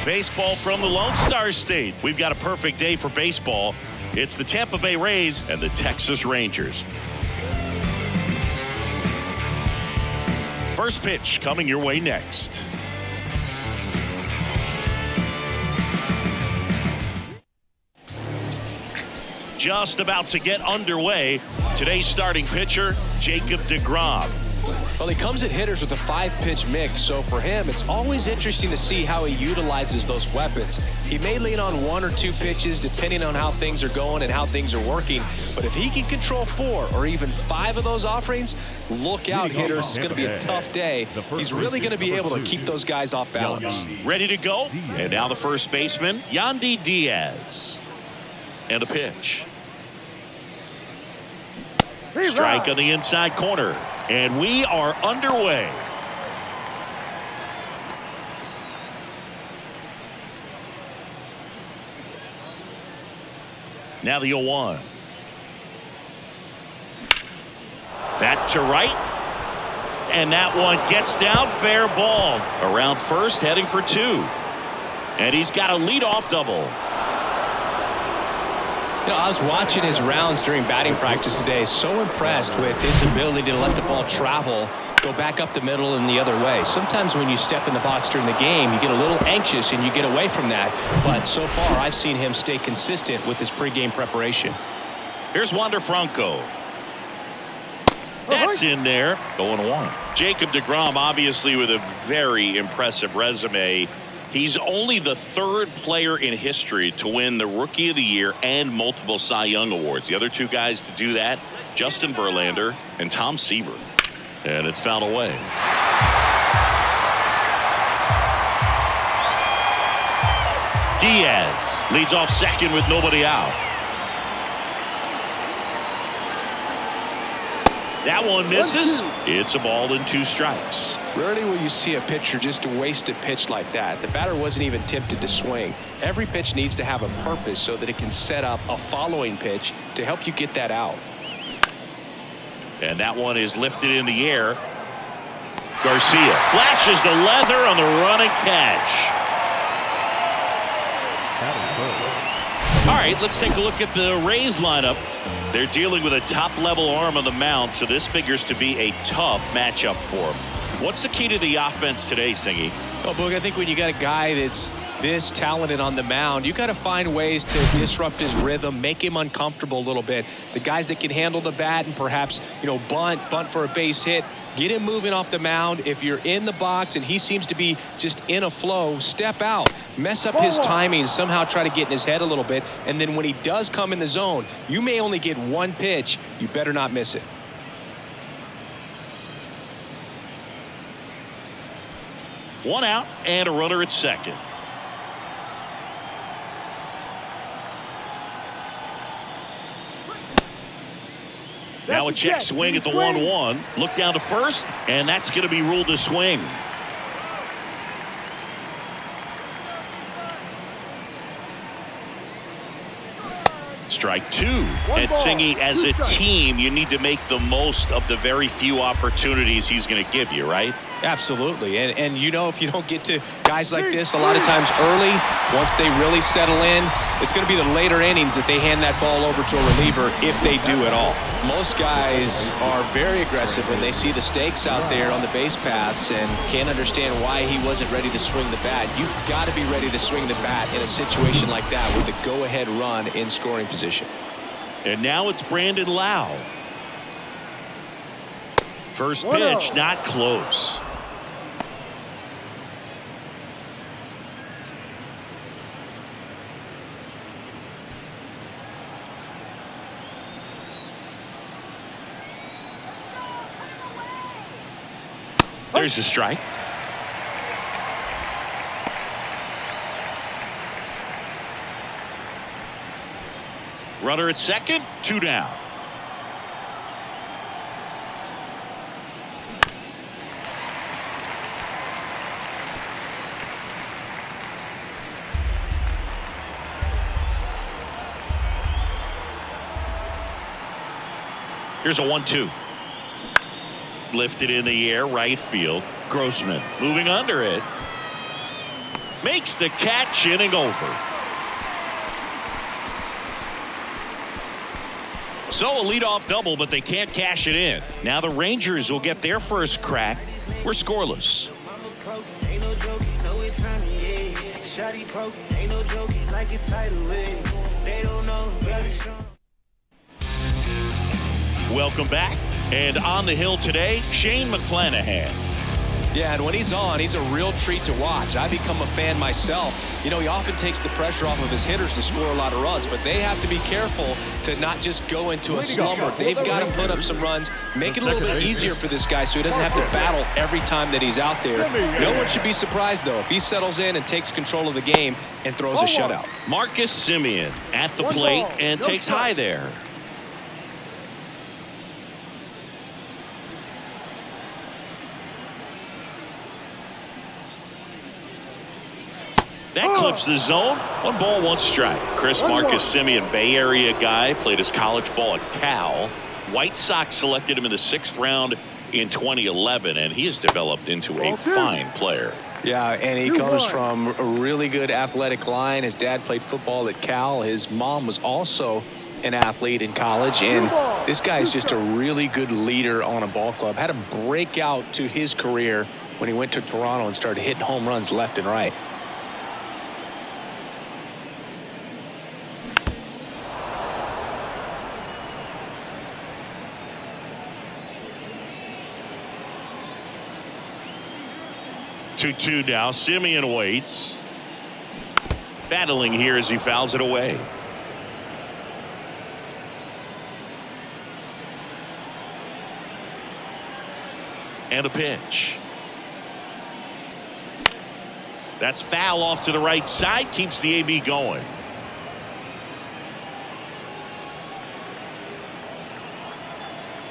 Baseball from the Lone Star State. We've got a perfect day for baseball. It's the Tampa Bay Rays and the Texas Rangers. First pitch coming your way next. Just about to get underway. Today's starting pitcher, Jacob deGrom. Well, he comes at hitters with a 5-pitch mix, so for him, it's always interesting to see how he utilizes those weapons. He may lean on 1 or 2 pitches depending on how things are going and how things are working, but if he can control 4 or even 5 of those offerings, look out, hitters. It's going to be a tough day. He's really going to be able to keep those guys off balance. Ready to go? And now the first baseman, Yandy Diaz. And the pitch. Strike on the inside corner. And we are underway. Now the 0-1. That to right. And that one gets down, fair ball. Around first, heading for 2. And he's got a leadoff double. You know, I was watching his rounds during batting practice today. So impressed with his ability to let the ball travel, go back up the middle and the other way. Sometimes when you step in the box during the game, you get a little anxious and you get away from that. But so far, I've seen him stay consistent with his pregame preparation. Here's Wander Franco. That's in there. Going 1. Jacob deGrom, obviously with a very impressive resume. He's only the 3rd player in history to win the Rookie of the Year and multiple Cy Young awards. The other 2 guys to do that, Justin Verlander and Tom Seaver. And it's fouled away. Diaz leads off second with nobody out. That one misses. It's a ball and 2 strikes. Rarely will you see a pitcher just waste a pitch like that. The batter wasn't even tempted to swing. Every pitch needs to have a purpose so that it can set up a following pitch to help you get that out. And that one is lifted in the air. Garcia flashes the leather on the running catch. All right, let's take a look at the Rays lineup. They're dealing with a top-level arm on the mound, so this figures to be a tough matchup for them. What's the key to the offense today, Singy? Well, Boog, I think when you got a guy that's this talented on the mound, you got to find ways to disrupt his rhythm, make him uncomfortable a little bit. The guys that can handle the bat and perhaps, bunt for a base hit, get him moving off the mound. If you're in the box and he seems to be just in a flow, step out, mess up his timing, somehow try to get in his head a little bit. And then when he does come in the zone, you may only get 1 pitch. You better not miss it. One out and a runner at second. Now a check swing at the 1-1. Look down to first, and that's going to be ruled a swing. Strike 2. And Singy, as a team, you need to make the most of the very few opportunities he's going to give you, right? Absolutely. And if you don't get to guys like this a lot of times early, once they really settle in, it's going to be the later innings that they hand that ball over to a reliever if they do at all. Most guys are very aggressive when they see the stakes out there on the base paths and can't understand why he wasn't ready to swing the bat. You've got to be ready to swing the bat in a situation like that with the go-ahead run in scoring position. And now it's Brandon Lau. First pitch, not close. There's the strike. Runner at second, 2 down. Here's a 1-2. Lifted in the air, right field. Grossman moving under it. Makes the catch, inning over. So a leadoff double, but they can't cash it in. Now the Rangers will get their first crack. We're scoreless. Welcome back. And on the hill today, Shane McClanahan. Yeah, and when he's on, he's a real treat to watch. I become a fan myself. You know, he often takes the pressure off of his hitters to score a lot of runs, but they have to be careful to not just go into a slumber. They've got to put up some runs, make it a little bit easier for this guy so he doesn't have to battle every time that he's out there. No one should be surprised, though, if he settles in and takes control of the game and throws a shutout. Marcus Semien at the plate and takes high there. That clips the zone. 1 ball, 1 strike. Chris Marcus Semien, Bay Area guy, played his college ball at Cal. White Sox selected him in the 6th round in 2011, and he has developed into a fine player. Yeah, and he comes from a really good athletic line. His dad played football at Cal. His mom was also an athlete in college, and this guy is just a really good leader on a ball club. Had him break out to his career when he went to Toronto and started hitting home runs left and right. Two now. Semien waits. Battling here as he fouls it away. And a pitch. That's foul off to the right side. Keeps the AB going.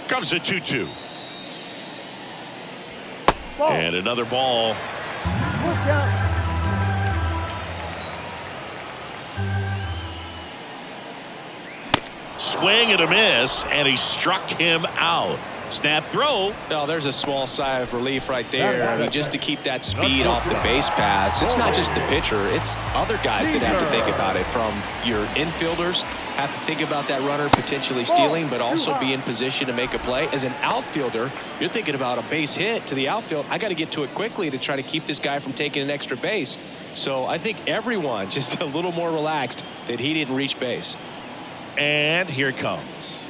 Comes the 2-2. And another ball. Swing and a miss, and he struck him out. Snap throw. No, there's a small sigh of relief right there. I mean, just to keep that speed off the base paths. It's not just the pitcher. It's other guys that have to think about it. From your infielders have to think about that runner potentially stealing, but also be in position to make a play. As an outfielder, you're thinking about a base hit to the outfield. I got to get to it quickly to try to keep this guy from taking an extra base. So I think everyone just a little more relaxed that he didn't reach base. And here it comes.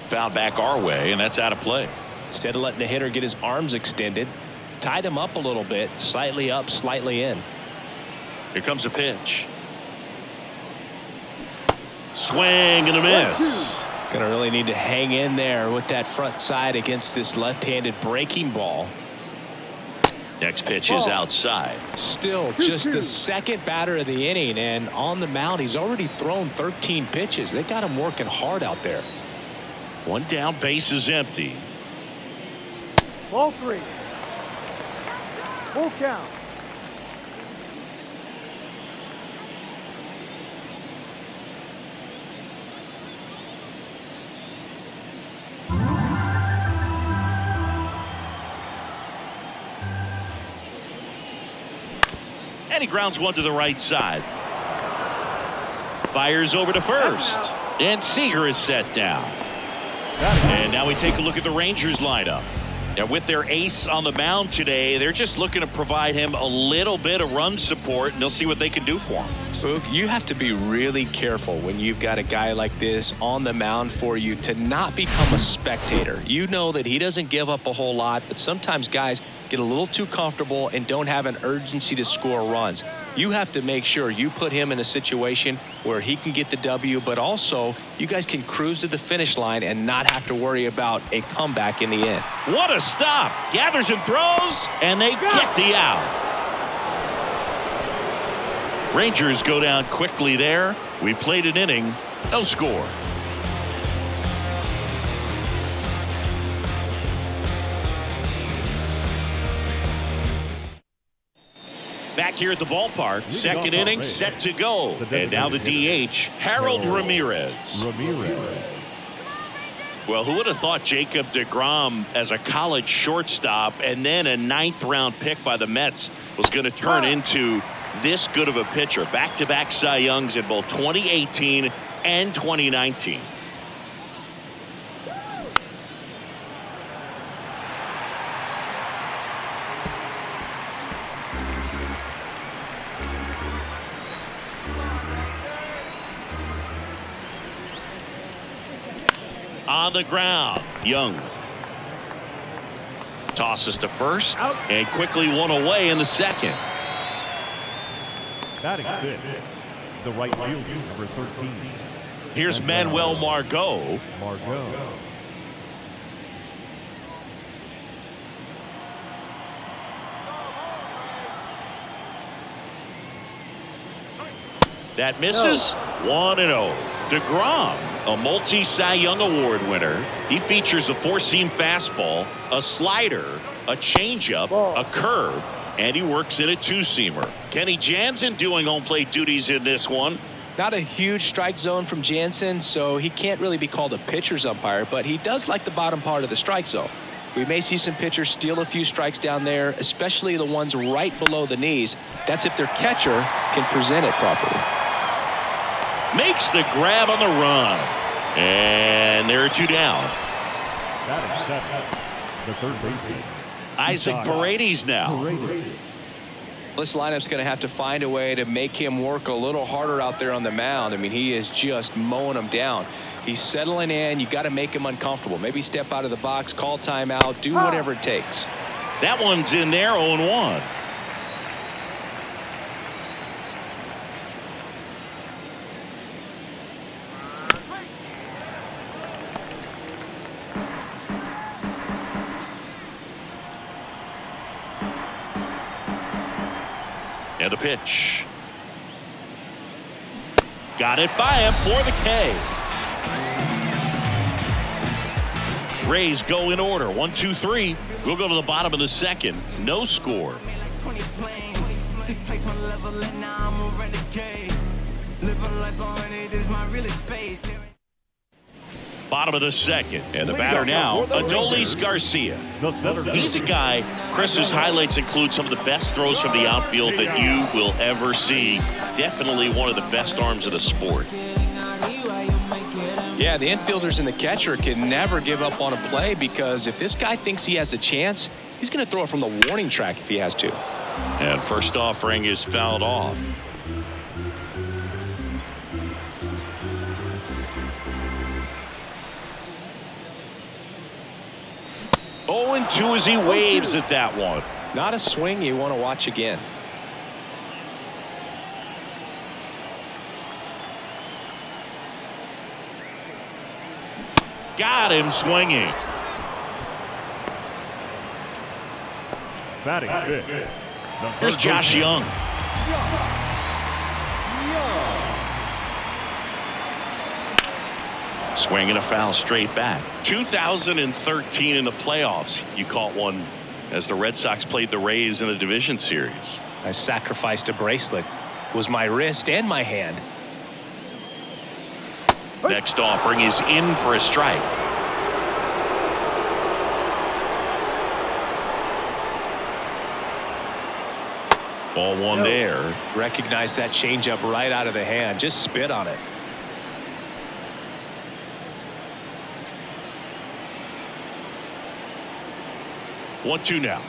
Foul back our way, and that's out of play. Instead of letting the hitter get his arms extended, tied him up a little bit, slightly up, slightly in. Here comes a pitch. Swing and a miss. Gonna really need to hang in there with that front side against this left-handed breaking ball. Next pitch is outside. Still just the second batter of the inning, and on the mound he's already thrown 13 pitches. They got him working hard out there. 1 down, base is empty. Ball 3. Full count. And he grounds one to the right side. Fires over to first. And Seager is set down. And now we take a look at the Rangers lineup. Now with their ace on the mound today, they're just looking to provide him a little bit of run support, and they'll see what they can do for him. Boog, you have to be really careful when you've got a guy like this on the mound for you to not become a spectator. You know that he doesn't give up a whole lot, but sometimes guys get a little too comfortable and don't have an urgency to score runs. You have to make sure you put him in a situation where he can get the W, but also you guys can cruise to the finish line and not have to worry about a comeback in the end. What a stop. Gathers and throws, and they get the out. Rangers go down quickly there. We played an inning, no score. Back here at the ballpark, second inning set to go. And now the DH, Harold Ramirez. Well, who would have thought Jacob deGrom as a college shortstop and then a 9th-round pick by the Mets was going to turn into this good of a pitcher? Back-to-back Cy Youngs in both 2018 and 2019. On the ground, Young tosses to first and quickly one away in the second. Batting fifth, the right fielder, number 13. Here's Manuel Margot. That misses. 1-0. deGrom, a multi-Cy Young Award winner. He features a four-seam fastball, a slider, a changeup, a curve, and he works in a two-seamer. Kenny Jansen doing home plate duties in this one. Not a huge strike zone from Jansen, so he can't really be called a pitcher's umpire, but he does like the bottom part of the strike zone. We may see some pitchers steal a few strikes down there, especially the ones right below the knees. That's if their catcher can present it properly. Makes the grab on the run. And there are two down. The third baseman, Isaac Paredes now. This lineup's going to have to find a way to make him work a little harder out there on the mound. I mean, he is just mowing them down. He's settling in. You got to make him uncomfortable. Maybe step out of the box, call timeout, do whatever it takes. That one's in there, 0-1. And a pitch. Got it by him for the K. Rays go in order. 1, 2, 3. We'll go to the bottom of the second. No score. Bottom of the second. And the batter now, Adolis Garcia. He's a guy, Chris's highlights include some of the best throws from the outfield that you will ever see. Definitely one of the best arms of the sport. Yeah, the infielders and the catcher can never give up on a play, because if this guy thinks he has a chance, he's going to throw it from the warning track if he has to. And first offering is fouled off. 0-2 as he waves at that one. Not a swing you want to watch again. Got him swinging. batting fifth. Here's Josh Young. Swinging a foul straight back. 2013 in the playoffs, you caught one as the Red Sox played the Rays in the division series. I sacrificed a bracelet. It was my wrist and my hand. Next offering is in for a strike. Ball one there. Recognize that changeup right out of the hand. Just spit on it. One, two now.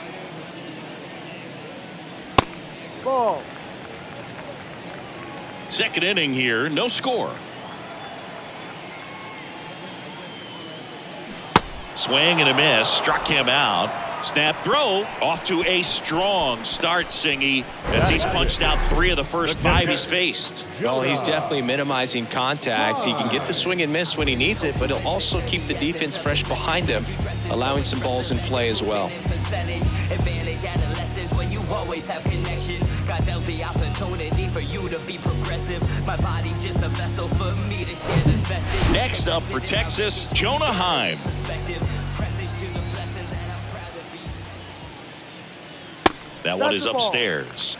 Ball. Second inning here, no score. Swing and a miss, struck him out. Snap throw off to a strong start, Singy, as he's punched out 3 of the first 5 he's faced. Well, he's definitely minimizing contact. He can get the swing and miss when he needs it, but he'll also keep the defense fresh behind him, allowing some balls in play as well. Advantage adolescence when you always have connections. God dealt the opportunity for you to be progressive. My body just a vessel for me to share this message. Next up for Texas, Jonah Heim. That one is upstairs.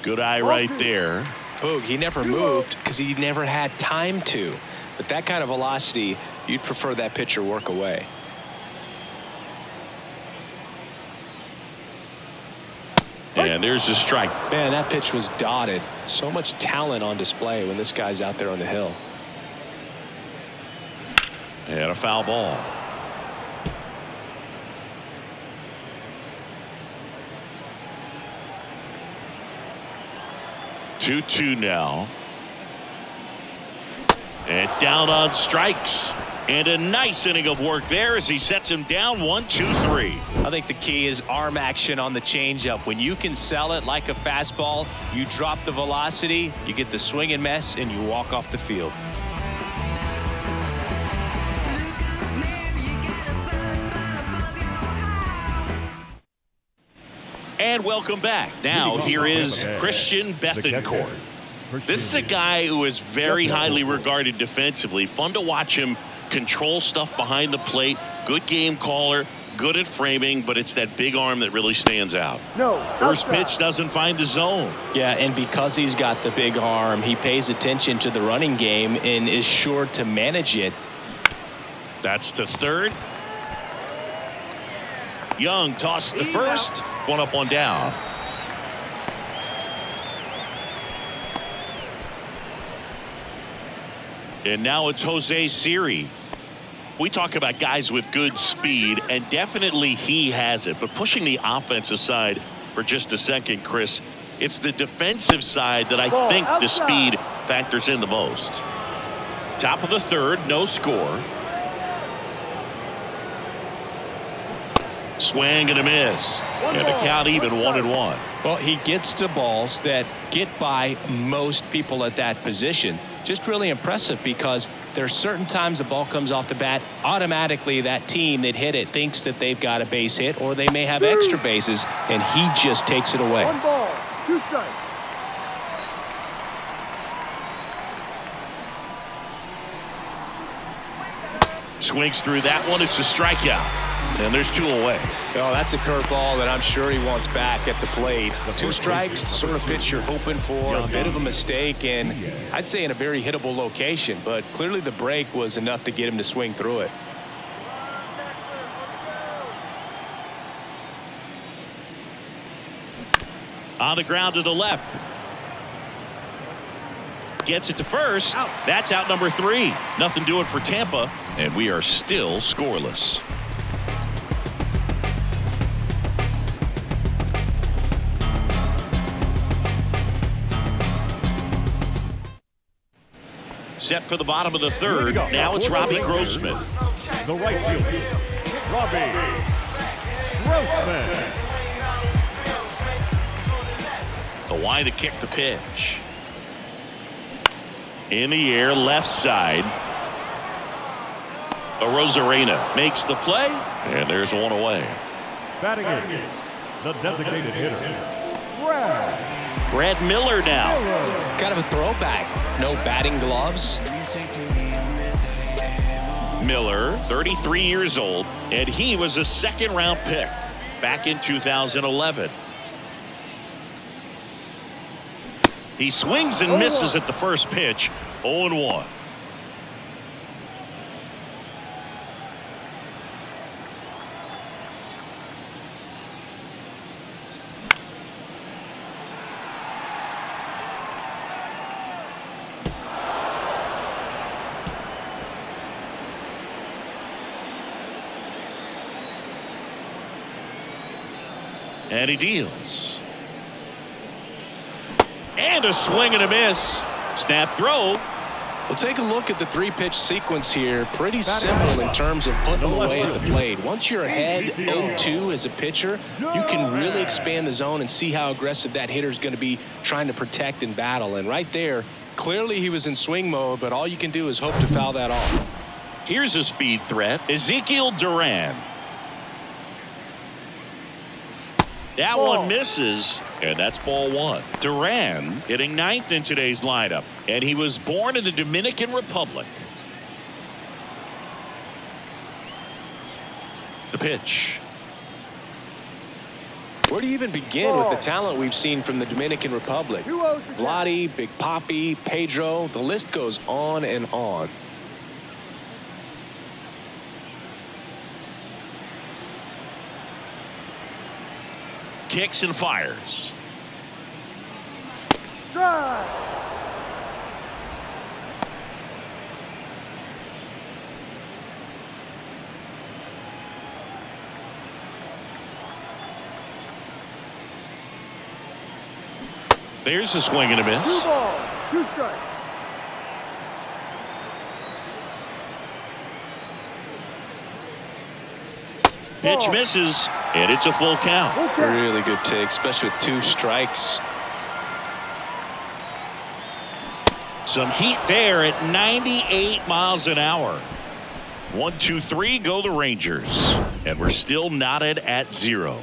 Good eye right there. Boog, he never moved because he never had time to. But that kind of velocity, you'd prefer that pitcher work away. And there's the strike. Man, that pitch was dotted. So much talent on display when this guy's out there on the hill. And a foul ball. Two now. And down on strikes. And a nice inning of work there as he sets him down 1-2-3. I think the key is arm action on the changeup. When you can sell it like a fastball, you drop the velocity, you get the swing and miss, and you walk off the field. And welcome back. Now here is Christian Bethancourt. This is a guy who is very highly regarded defensively. Fun to watch him control stuff behind the plate. Good game caller. Good at framing, but it's that big arm that really stands out. First pitch doesn't find the zone. Yeah, and because he's got the big arm, he pays attention to the running game and is sure to manage it. That's to third. Young tosses to first. One up, one down. And now it's Jose Siri. We talk about guys with good speed, and definitely he has it. But pushing the offense aside for just a second, Chris, it's the defensive side that I think the speed factors in the most. Top of the third, no score. Swing and a miss. And the count even 1-1. Well, he gets to balls that get by most people at that position. Just really impressive because there's certain times the ball comes off the bat, automatically that team that hit it thinks that they've got a base hit or they may have extra bases, and he just takes it away. 1 ball, 2 strikes. Swings through that one. It's a strikeout. And there's 2 away. Oh, that's a curveball that I'm sure he wants back at the plate. 2 strikes, the sort of pitch you're hoping for. A bit of a mistake, and I'd say in a very hittable location. But clearly the break was enough to get him to swing through it. On the ground to the left. Gets it to first. That's out number 3. Nothing doing for Tampa, and we are still scoreless. Set for the bottom of the third. Now it's Robbie Grossman. The right fielder, Robbie Grossman. The wind to kick the pitch. In the air, left side. Rosarena makes the play, and there's 1 away. Batting in, the designated hitter, Brad Miller now. Kind of a throwback. No batting gloves. Miller, 33 years old, and he was a second-round pick back in 2011. He swings and misses at the first pitch. 0-1. And he deals. And a swing and a miss. Snap throw. Well, take a look at the 3-pitch sequence here. Pretty simple in terms of putting them away at the plate. Once you're ahead 0-2 as a pitcher, you can really expand the zone and see how aggressive that hitter is going to be trying to protect and battle. And right there, clearly he was in swing mode, but all you can do is hope to foul that off. Here's a speed threat. Ezekiel Duran. That one misses, and that's ball 1. Duran hitting 9th in today's lineup, and he was born in the Dominican Republic. The pitch. Where do you even begin with the talent we've seen from the Dominican Republic? Vladi, Big Papi, Pedro, the list goes on and on. Kicks and fires. Strike. There's a swing and a miss. 2 balls, 2 strikes. Pitch misses, and it's a full count. Really good take, especially with 2 strikes. Some heat there at 98 miles an hour. 1, 2, 3, go the Rangers. And we're still knotted at 0.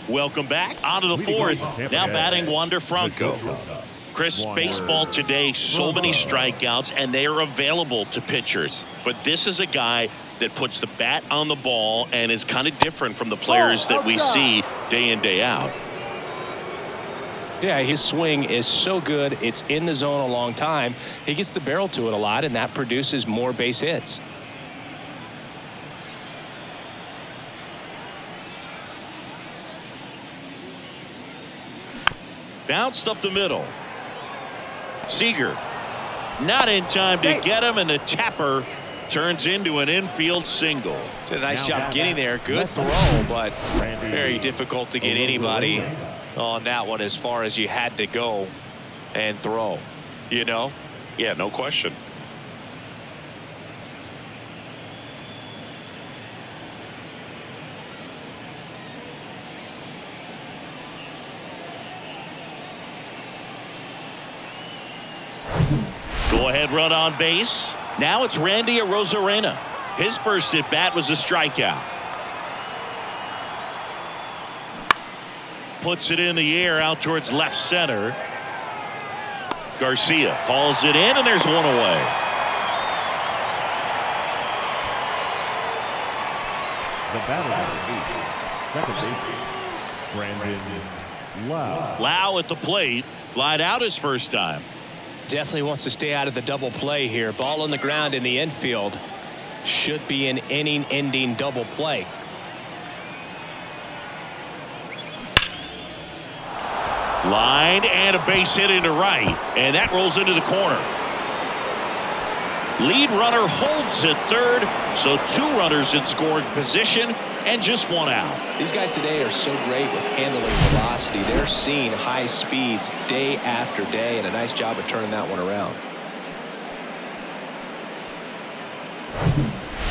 Welcome back. On to the 4th. Now batting Wander Franco. Chris, baseball today, so many strikeouts, and they are available to pitchers. But this is a guy that puts the bat on the ball and is kind of different from the players that we see day in, day out. Yeah, his swing is so good. It's in the zone a long time. He gets the barrel to it a lot, and that produces more base hits. Bounced up the middle. Seager not in time to get him, and the tapper turns into an infield single. Did a nice job getting there. Good throw, but very difficult to get anybody on that one as far as you had to go and throw. You know? Yeah, no question. Go-ahead run on base. Now it's Randy Arozarena. His first at-bat was a strikeout. Puts it in the air out towards left center. Garcia hauls it in, and there's one away. The batter, second baseman, Brandon Lau. Lau at the plate. Flied out his first time. Definitely wants to stay out of the double play here. Ball on the ground in the infield. Should be an inning-ending double play. Line and a base hit into right, and that rolls into the corner. Lead runner holds at third, so 2 runners in scoring position and just 1 out. These guys today are so great with handling velocity. They're seeing high speeds day after day, and a nice job of turning that one around.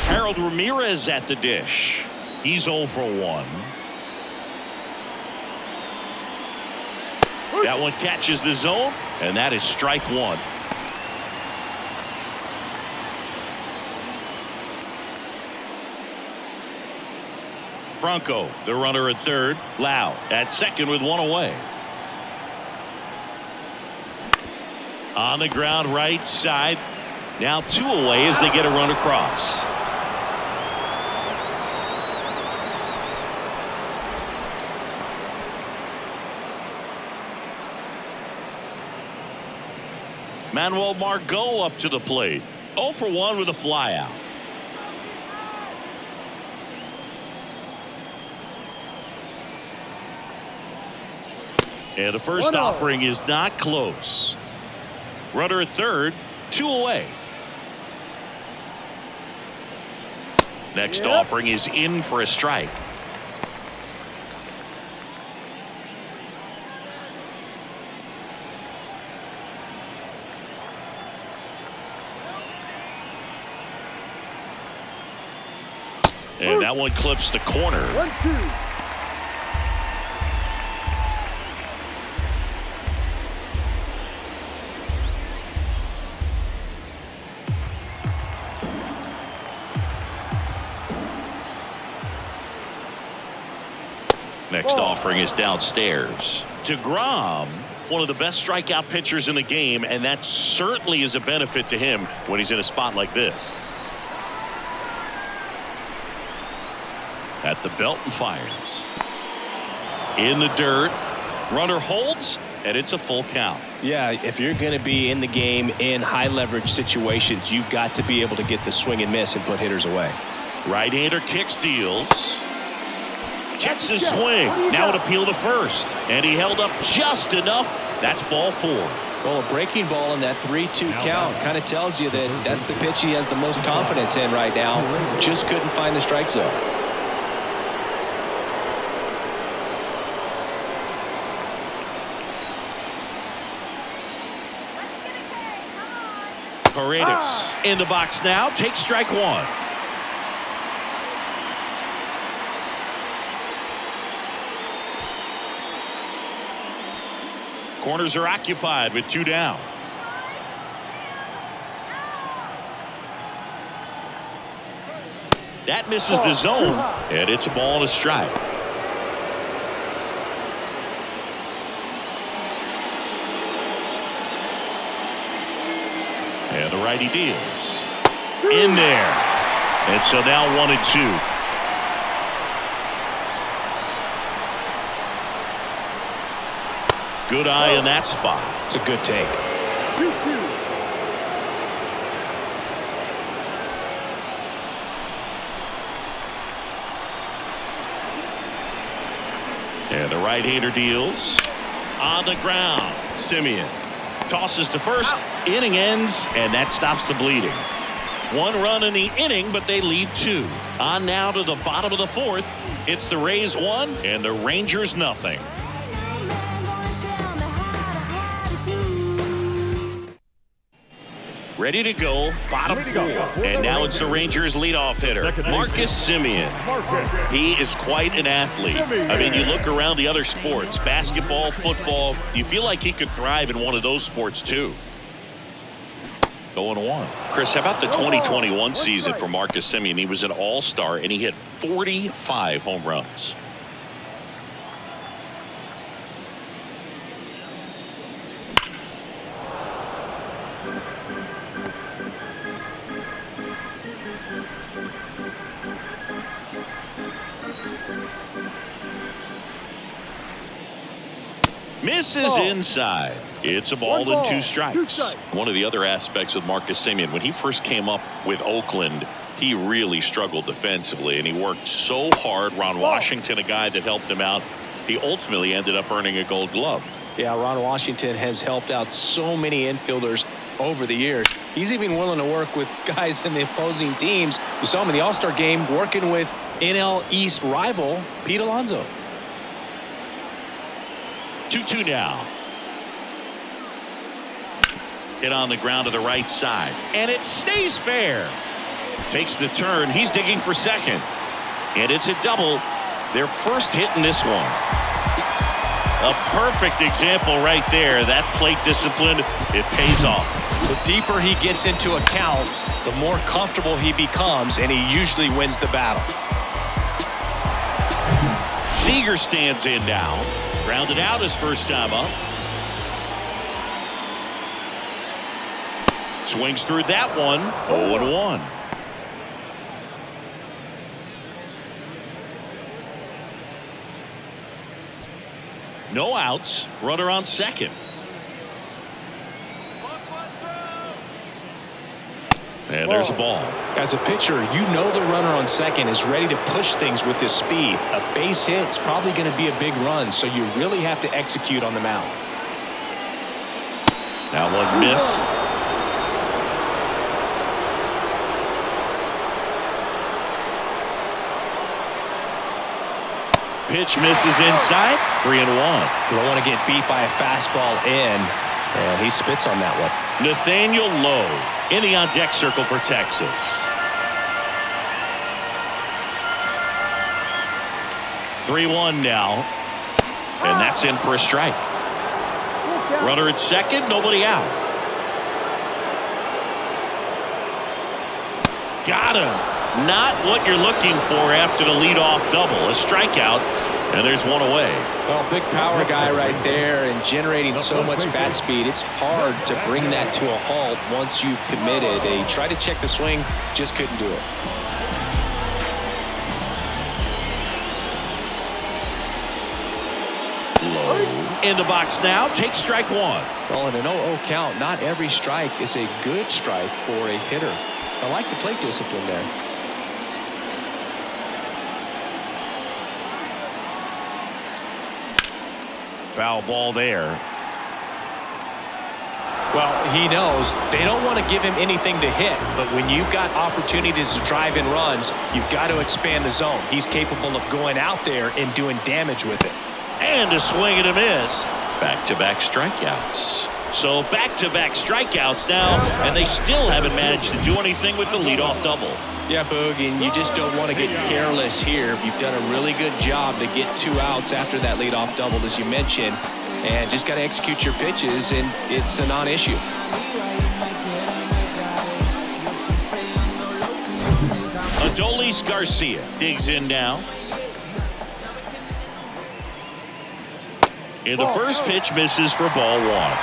Harold Ramirez at the dish. He's 0 for 1. That one catches the zone, and that is strike 1. Franco, the runner at third. Lau at second with 1 away. On the ground right side. Now 2 away as they get a run across. Manuel Margot up to the plate. 0 for 1 with a flyout. And the first offering is not close. Runner at third, 2 away. Next offering is in for a strike. And that one clips the corner. 1-2. next offering is downstairs. DeGrom, one of the best strikeout pitchers in the game, and that certainly is a benefit to him when he's in a spot like this. At the belt and fires. In the dirt. Runner holds, and it's a full count. Yeah, if you're going to be in the game in high leverage situations, you've got to be able to get the swing and miss and put hitters away. Right-hander kicks, deals. Checks his swing. Now an appeal to first. And he held up just enough. That's ball 4. Well, a breaking ball in that 3-2 count kind of tells you that that's the pitch he has the most confidence in right now. Just couldn't find the strike zone. Paredes in the box now. Takes strike 1. Corners are occupied with 2 down. That misses the zone, and it's a ball and a strike. And the righty deals. In there. And so now 1-2. Good eye in that spot. It's a good take. 2-2. And the right-hander deals. On the ground. Simeon tosses to first. Inning ends, and that stops the bleeding. 1 run in the inning, but they leave 2. On now to the bottom of the 4th. It's the Rays 1 and the Rangers nothing. Ready to go, bottom 4. And now it's the Rangers leadoff hitter, Marcus Simeon. He is quite an athlete. I mean, you look around the other sports, basketball, football, you feel like he could thrive in one of those sports too. 0-1. Chris, how about the 2021 season for Marcus Simeon? He was an all-star, and he hit 45 home runs. Misses inside. It's a ball and 2 strikes. One of the other aspects with Marcus Simeon, when he first came up with Oakland, he really struggled defensively, and he worked so hard. Ron Washington, a guy that helped him out, he ultimately ended up earning a Gold Glove. Yeah, Ron Washington has helped out so many infielders over the years. He's even willing to work with guys in the opposing teams. We saw him in the All-Star game working with NL East rival Pete Alonso. 2-2 now. Hit on the ground to the right side, and it stays fair. Takes the turn. He's digging for second, and it's a double. Their first hit in this one. A perfect example right there. That plate discipline, it pays off. The deeper he gets into a count, the more comfortable he becomes, and he usually wins the battle. Seager stands in now. Grounded out his first time up. Swings through that one. 0-1. No outs. Runner on second. And there's a ball. As a pitcher, you know the runner on second is ready to push things with his speed. A base hit's probably going to be a big run, so you really have to execute on the mound. That one missed. Pitch misses inside. 3-1. You don't want to get beat by a fastball in, and he spits on that one. Nathaniel Lowe in the on-deck circle for Texas. 3-1 now, and that's in for a strike. Runner at second, nobody out. Got him. Not what you're looking for after the leadoff double. A strikeout, And there's one away. Well, big power guy right there and generating so much bat speed. It's hard to bring that to a halt once you've committed. They tried to check the swing, just couldn't do it. Low in the box now. Take strike one. Well, in an 0-0 count, not every strike is a good strike for a hitter. I like the plate discipline there. Foul ball there. Well, he knows they don't want to give him anything to hit, but when you've got opportunities to drive in runs, you've got to expand the zone. He's capable of going out there and doing damage with it. And a swing and a miss. Back-to-back strikeouts. So back-to-back strikeouts now, and they still haven't managed to do anything with the leadoff double. Yeah, Boog, and you just don't want to get careless here. You've done a really good job to get 2 outs after that leadoff double, as you mentioned, and just got to execute your pitches, and it's a non-issue. Adolis Garcia digs in now. In the first pitch, misses for ball one.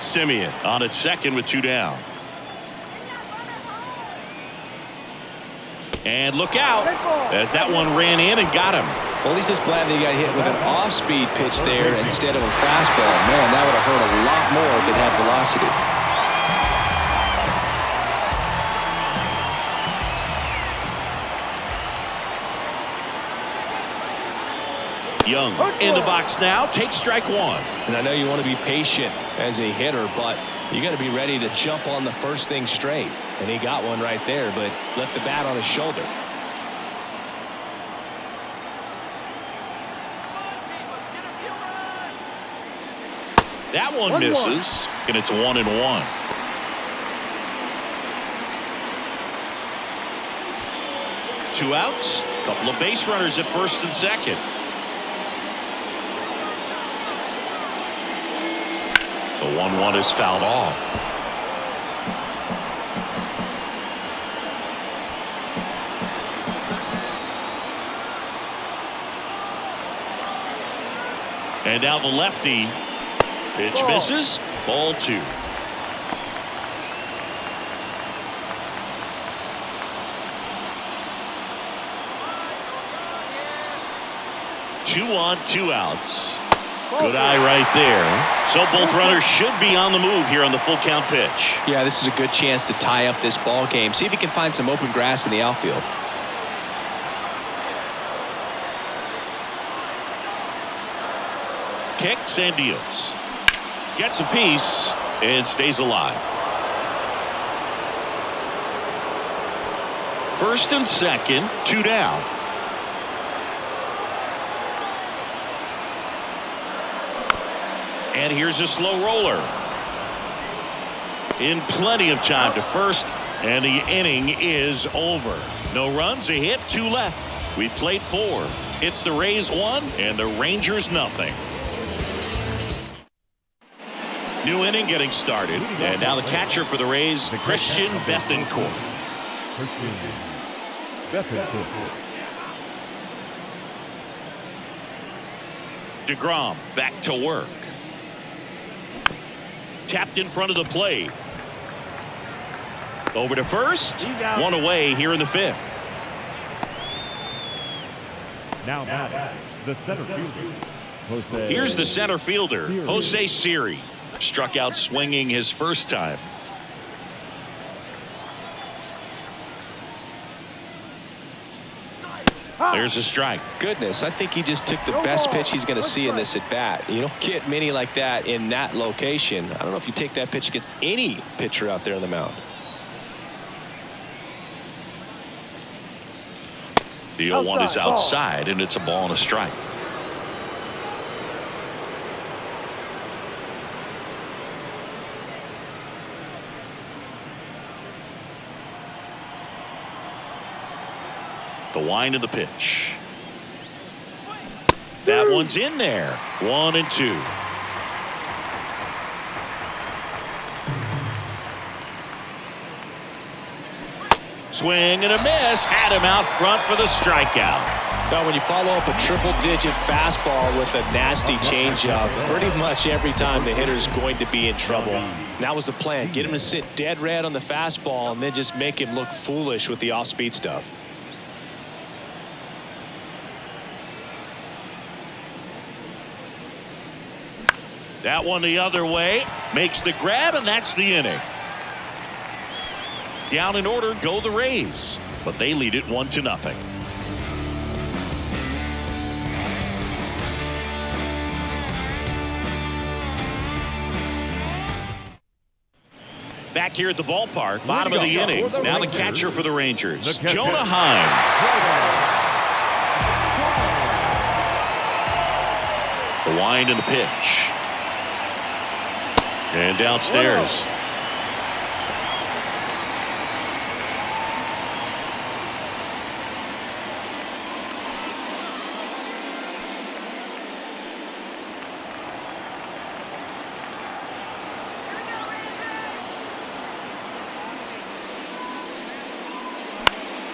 Simeon on at second with 2 down. And look out as that one ran in and got him. Well, he's just glad that he got hit with an off-speed pitch there instead of a fastball. Man, that would have hurt a lot more if it had velocity. Young in the box now. Take strike one. And I know you want to be patient as a hitter, but you got to be ready to jump on the first thing straight. And he got one right there, but left the bat on his shoulder. That one misses, and it's 1-1. Two outs, couple of base runners at first and second. The 1-1 is fouled off. And now the lefty. Pitch misses. Ball 2. Two on, 2 outs. Good eye right there. So both runners should be on the move here on the full count pitch. Yeah, this is a good chance to tie up this ball game. See if he can find some open grass in the outfield. Kicks and deals. Gets a piece and stays alive. First and second, 2 down. And here's a slow roller. In plenty of time to first, and the inning is over. No runs, a hit, 2 left. We played 4. It's the Rays 1 and the Rangers nothing. New inning getting started. And now the catcher for the Rays, Christian Bethancourt. DeGrom back to work. Tapped in front of the plate. Over to first. One away here in the 5th. Now the center fielder, Jose. Here's the center fielder, Jose Siri. Struck out swinging his first time. There's a strike. Goodness, I think he just took the best pitch he's going to see in this at bat. You don't get many like that in that location. I don't know if you take that pitch against any pitcher out there on the mound. The 0-1 is outside, and it's a ball and a strike. The wind of the pitch. That one's in there. 1-2. Swing and a miss. Had him out front for the strikeout. Now, when you follow up a triple-digit fastball with a nasty changeup, pretty much every time the hitter's going to be in trouble. And that was the plan. Get him to sit dead red on the fastball and then just make him look foolish with the off-speed stuff. That one the other way. Makes the grab, and that's the inning. Down in order go the Rays, but they lead it 1-0. Back here at the ballpark, bottom of the inning. Now the catcher for the Rangers, Jonah Heim. The wind and the pitch. And downstairs.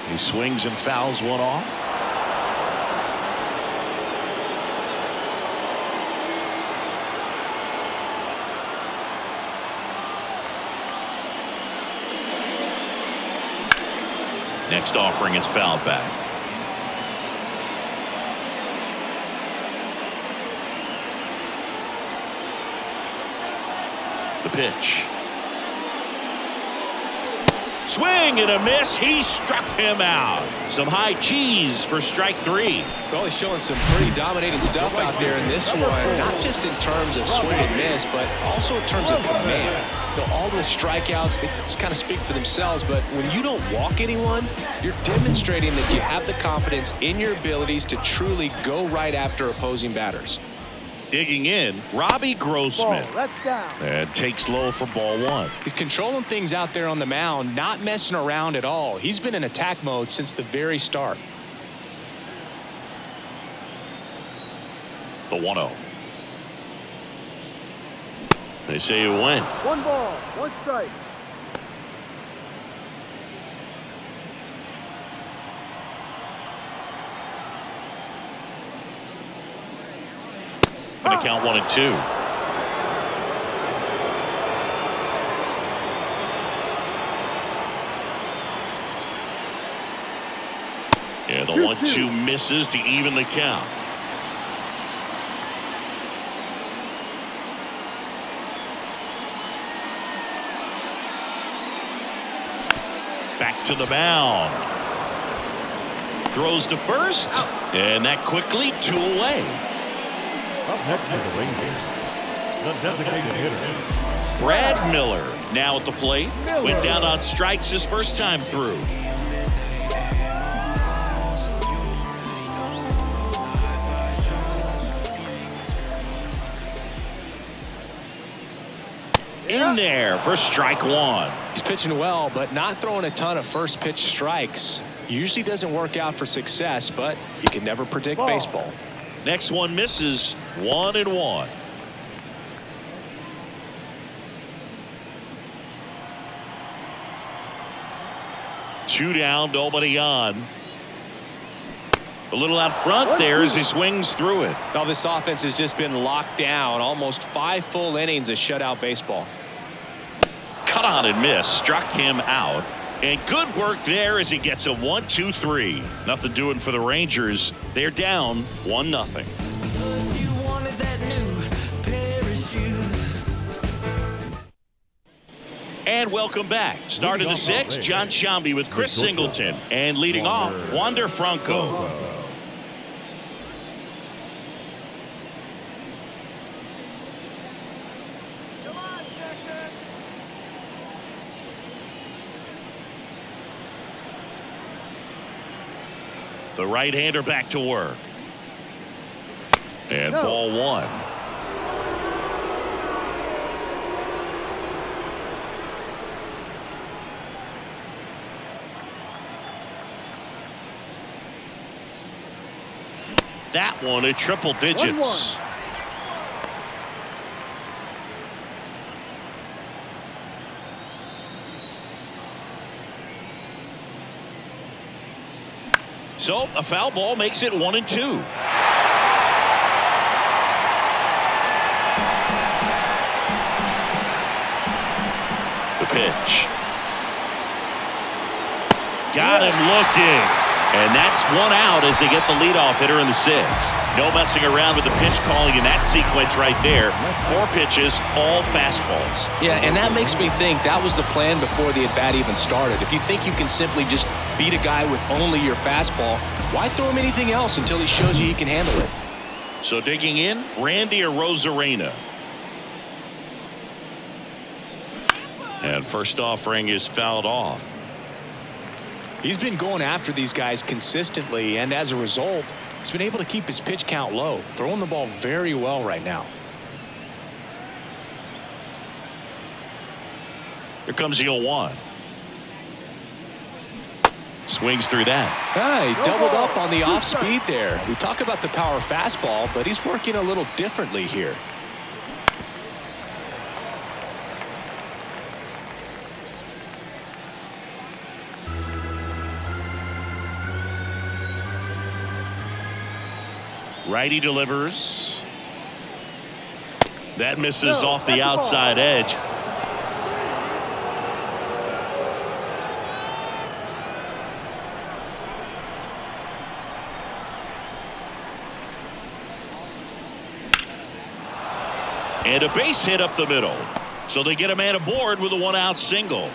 He swings and fouls one off. Next offering is fouled back. The pitch. Swing and a miss. He struck him out. Some high cheese for strike 3. Well, he's showing some pretty dominating stuff out there in this one, not just in terms of swing and miss, but also in terms of command. You know, all the strikeouts, they just kind of speak for themselves, but when you don't walk anyone, you're demonstrating that you have the confidence in your abilities to truly go right after opposing batters. Digging in, Robbie Grossman. Ball, that's down. And takes low for ball 1. He's controlling things out there on the mound, not messing around at all. He's been in attack mode since the very start. The 1-0. They say you win. 1 ball, 1 strike. Going to count 1-2. Yeah, the 1-2 misses to even the count. Back to the mound. Throws to first, and that quickly 2 away. Up next for the Rangers, the designated hitter, Brad Miller now at the plate. Went down on strikes his first time through. In there for strike 1. He's pitching well, but not throwing a ton of first pitch strikes. Usually doesn't work out for success, but you can never predict baseball. Next one misses. 1-1. Two down, nobody on. A little out front there as he swings through it. Now this offense has just been locked down. Almost 5 full innings of shutout baseball. Cut on and miss. Struck him out. And good work there as he gets a 1-2-3. Nothing doing for the Rangers. They're down 1-0. And welcome back. Start of the 6th, John Sciambi with Chris Singleton. And leading off, Wander Franco. The right-hander back to work. And ball 1. That one at triple digits. 1-1. So a foul ball makes it 1-2. The pitch. Got him looking. And that's one out as they get the leadoff hitter in the sixth. No messing around with the pitch calling in that sequence right there. 4 pitches, all fastballs. Yeah, and that makes me think that was the plan before the at-bat even started. If you think you can simply just beat a guy with only your fastball, why throw him anything else until he shows you he can handle it? So digging in, Randy Arozarena. And first offering is fouled off. He's been going after these guys consistently, and as a result, he's been able to keep his pitch count low, throwing the ball very well right now. Here comes the 0-1. Swings through that. He doubled up on the off speed there. We talk about the power fastball, but he's working a little differently here. Righty delivers. That misses off the outside edge. And a base hit up the middle. So they get a man aboard with a 1-out single.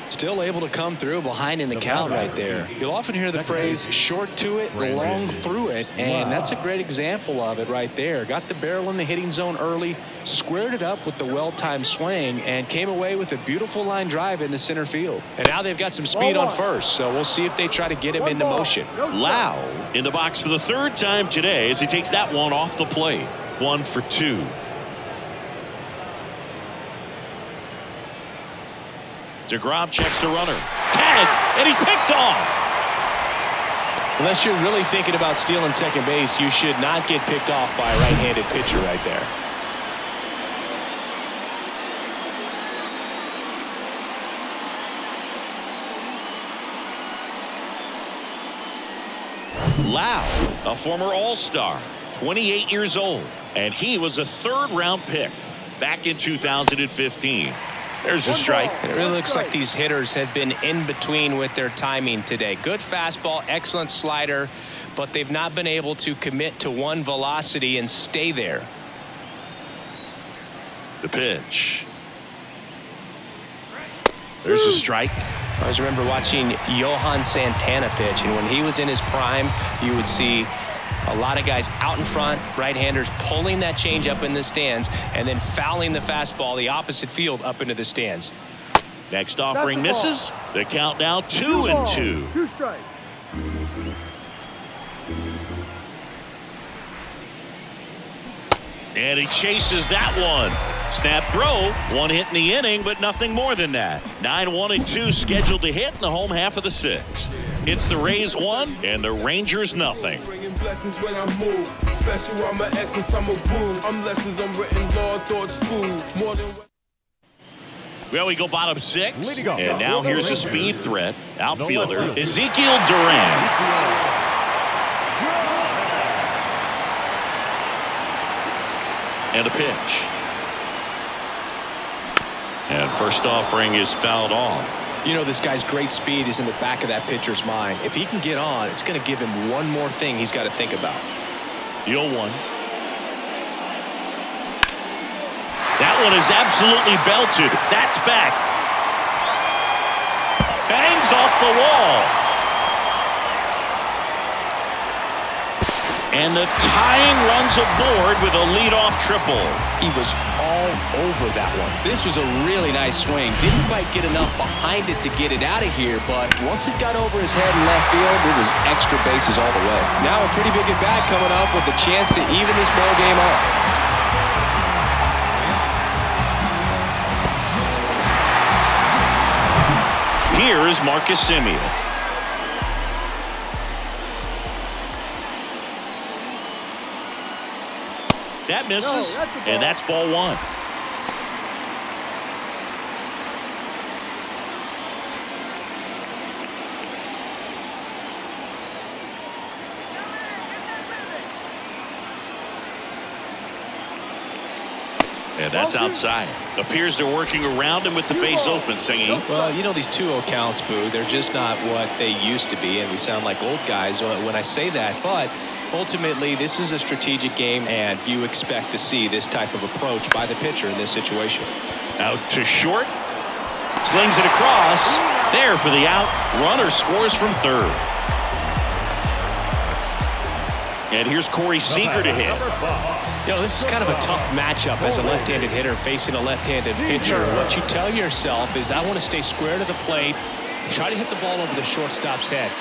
Still able to come through behind in the count right there. You'll often hear the phrase short to it, long through it, and that's a great example of it right there. Got the barrel in the hitting zone early, squared it up with the well-timed swing, and came away with a beautiful line drive into center field. And now they've got some speed on first, so we'll see if they try to get him into motion. Lau in the box for the 3rd time today as he takes that one off the plate. 1 for 2. DeGrom checks the runner. Tag, and he's picked off. Unless you're really thinking about stealing second base, you should not get picked off by a right-handed pitcher right there. Lau, a former All-Star, 28 years old, and he was a 3rd-round pick back in 2015. There's a strike. And it really looks like these hitters have been in between with their timing today. Good fastball, excellent slider, but they've not been able to commit to one velocity and stay there. The pitch. There's a strike. I always remember watching Johan Santana pitch, and when he was in his prime, you would see a lot of guys out in front, right-handers pulling that change up in the stands and then fouling the fastball the opposite field up into the stands. Next offering misses. The count now 2-2. 2 strikes. And he chases that one. Snap throw. 1 hit in the inning, but nothing more than that. 9-1-2 scheduled to hit in the home half of the 6th. It's the Rays 1 and the Rangers nothing. Blessings when I move. Special, I'm an essence, I'm a groove. I'm lessons, I'm written law, thoughts, food. More than. Well, we go bottom 6. Leading off. And now here's a speed threat. Outfielder Ezekiel Duran. And a pitch. And first offering is fouled off. You know, this guy's great speed is in the back of that pitcher's mind. If he can get on, it's going to give him one more thing he's got to think about. The 0-1. That one is absolutely belted. That's back. Bangs off the wall. And the tying runs aboard with a leadoff triple. He was all over that one. This was a really nice swing. Didn't quite get enough behind it to get it out of here, but once it got over his head in left field, it was extra bases all the way. Now a pretty big at-bat coming up with a chance to even this ball game up. Here is Marcus Semien. That misses, and that's ball 1. And that's outside. Appears they're working around him with the base open, Singy. Well, you know, these 2-0 counts, Boo, they're just not what they used to be, and we sound like old guys when I say that. But ultimately, this is a strategic game, and you expect to see this type of approach by the pitcher in this situation. Out to short. Slings it across. There for the out. Runner scores from third. And here's Corey Seager to hit. You know, this is kind of a tough matchup as a left-handed hitter facing a left-handed pitcher. What you tell yourself is, I want to stay square to the plate, try to hit the ball over the shortstop's head.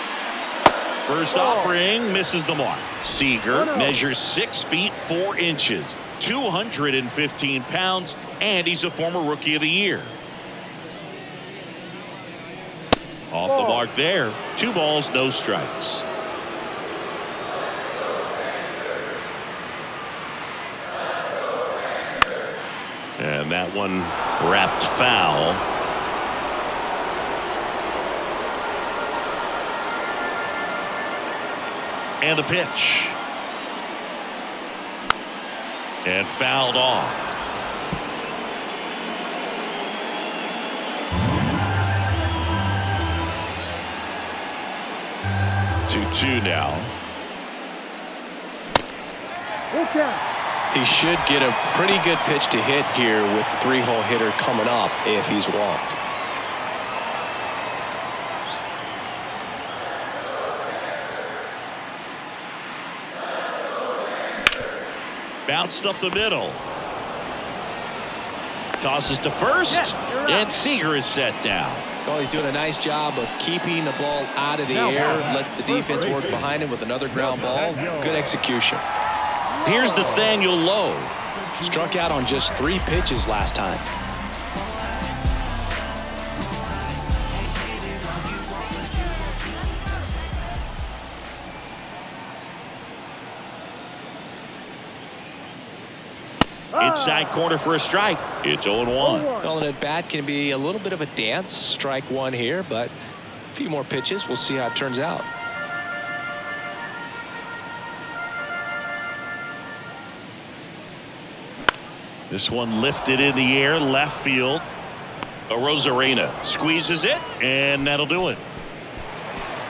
First offering misses the mark. Seager measures 6 feet 4 inches, 215 pounds, and he's a former Rookie of the Year. Off the mark there. 2 balls, no strikes. And that one wrapped foul. And a pitch. And fouled off. Two now. Okay. He should get a pretty good pitch to hit here with the 3-hole hitter coming up if he's walked. Bounced up the middle. Tosses to first, and Seager is set down. Well, he's doing a nice job of keeping the ball out of the air. Lets the defense work behind him with another ground ball. Good execution. Here's Nathaniel Lowe. Struck out on just 3 pitches last time. Inside corner for a strike. It's 0-1. Well, an at-bat can be a little bit of a dance. Strike 1 here, but a few more pitches. We'll see how it turns out. This one lifted in the air, left field. Arozarena squeezes it, and that'll do it.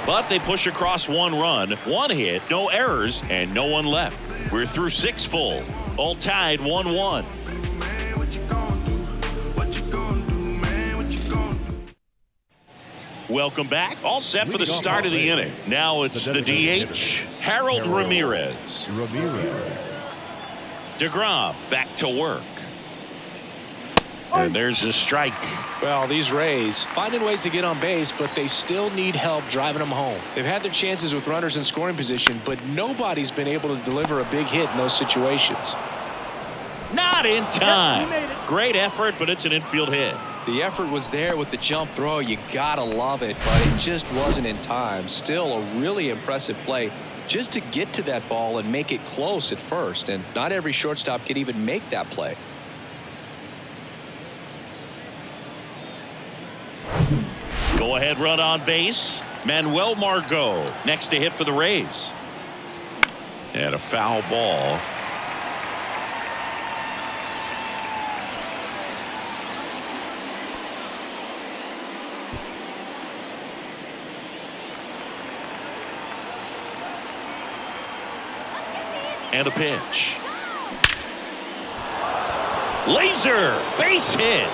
But they push across 1 run, 1 hit, no errors, and no one left. We're through 6 full. All tied 1-1. Welcome back. All set for the start of the inning. Now it's the DH, Harold Ramirez. DeGrom back to work. And there's a strike. Well, these Rays finding ways to get on base, but they still need help driving them home. They've had their chances with runners in scoring position, but nobody's been able to deliver a big hit in those situations. Not in time. Great effort, but it's an infield hit. The effort was there with the jump throw. You gotta love it, but it just wasn't in time. Still a really impressive play just to get to that ball and make it close at first, and not every shortstop can even make that play. Go ahead run on base. Manuel Margot next to hit for the Rays. And a foul ball. And a pitch. Laser base hit.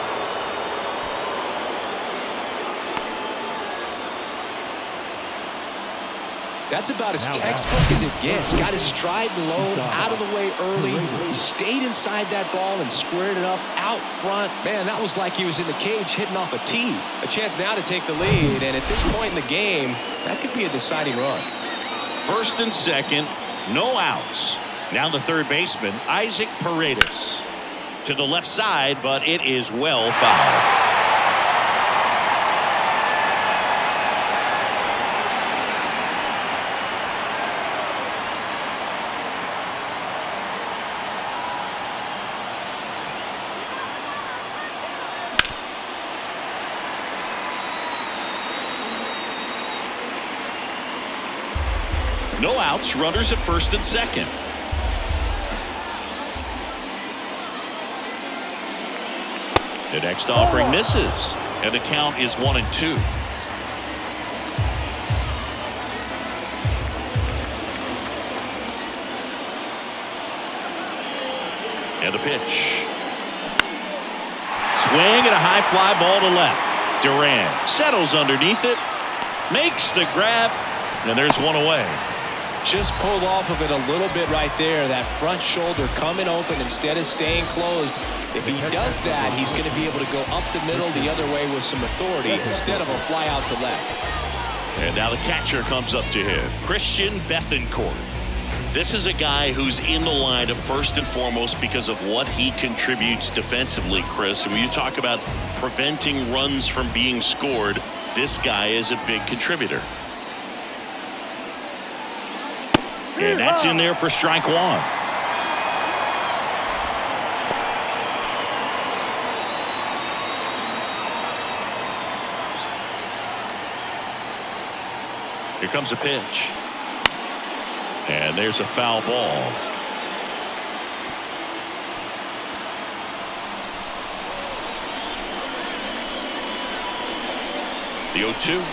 That's about as textbook as it gets. Got his stride and load out of the way early. He stayed inside that ball and squared it up out front. Man, that was like he was in the cage hitting off a tee. A chance now to take the lead, and at this point in the game, that could be a deciding run. First and second, no outs. Now the third baseman, Isaac Paredes. To the left side, but it is well fouled. No outs, runners at first and second. The next offering misses, and the count is 1-2. And the pitch. Swing and a high fly ball to left. Duran settles underneath it, makes the grab, and there's one away. Just pulled off of it a little bit right there. That front shoulder coming open instead of staying closed. If he does that, he's going to be able to go up the middle the other way with some authority instead of a fly out to left. And now the catcher comes up to him, Christian Bethancourt. This is a guy who's in the lineup first and foremost because of what he contributes defensively, Chris. And when you talk about preventing runs from being scored, this guy is a big contributor. And that's in there for strike one. Here comes a pitch. And there's a foul ball. The 0-2.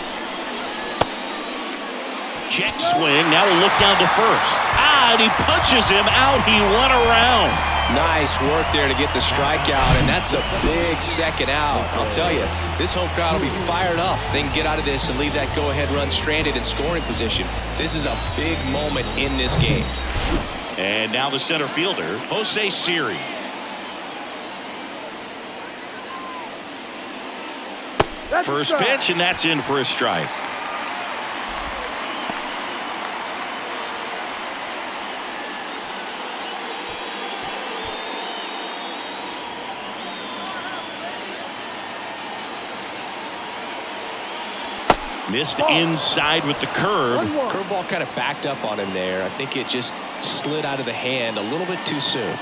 Check swing. Now a look down to first. And he punches him out. He went around. Nice work there to get the strikeout, and that's a big second out. I'll tell you, this home crowd will be fired up. They can get out of this and leave that go-ahead run stranded in scoring position. This is a big moment in this game. And now the center fielder, Jose Siri. First pitch, and that's in for a strike. Missed inside with the curve. Curveball kind of backed up on him there. I think it just slid out of the hand a little bit too soon.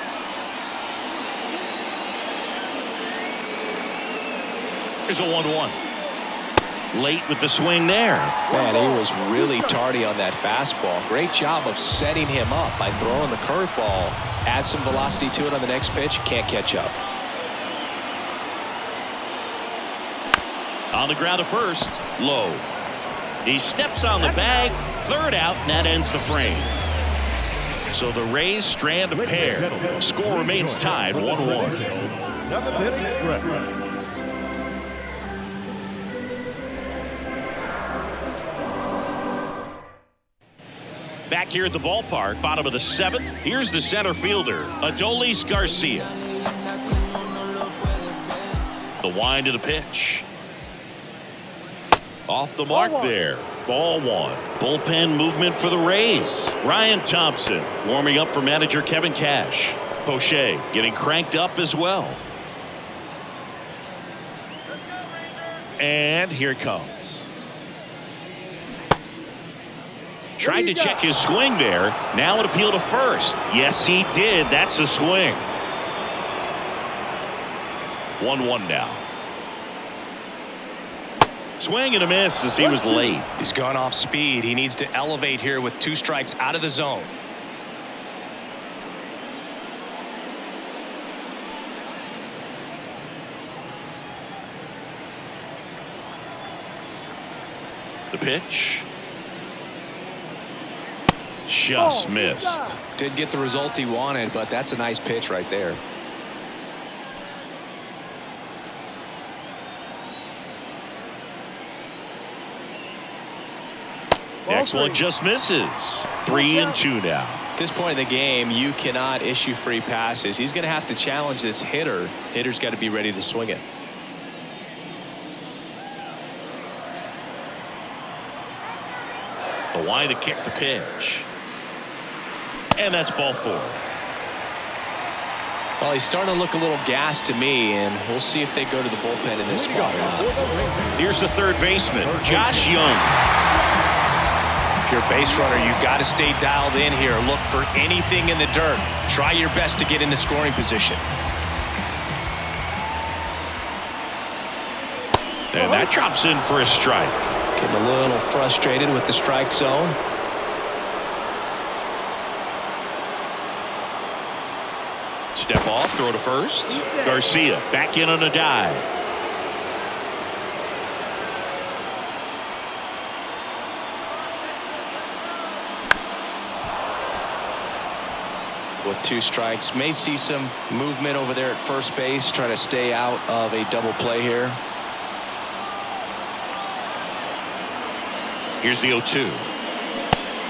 There's a 1-1. Late with the swing there. Man, he was really tardy on that fastball. Great job of setting him up by throwing the curveball. Add some velocity to it on the next pitch. Can't catch up. On the ground to first. Low. He steps on the bag. Third out, and that ends the frame. So the Rays strand a pair. Score remains tied 1-1. Seventh inning stretch. Back here at the ballpark, bottom of the seventh. Here's the center fielder, Adolis Garcia. The wind of the pitch. Off the mark there. Ball one. Bullpen movement for the Rays. Ryan Thompson warming up for manager Kevin Cash. Poche getting cranked up as well. And here it comes. Tried to check his swing there. Now an appeal to first. Yes, he did. That's a swing. 1-1 now. Swing and a miss as he was late. He's gone off speed. He needs to elevate here with 2 strikes out of the zone. The pitch. Just missed. Didn't get the result he wanted, but that's a nice pitch right there. Next one just misses. 3-2 now. At this point in the game, you cannot issue free passes. He's going to have to challenge this hitter. Hitter's got to be ready to swing it. The wind to kick the pitch. And that's ball 4. Well, he's starting to look a little gassed to me, and we'll see if they go to the bullpen in this spot or not. Here's the third baseman, Josh Young. If you're a base runner, you got to stay dialed in here. Look for anything in the dirt. Try your best to get into scoring position. And that drops in for a strike. Getting a little frustrated with the strike zone. Step off, throw to first. Garcia back in on a dive. With 2 strikes, may see some movement over there at first base, try to stay out of a double play here. Here's the 0-2.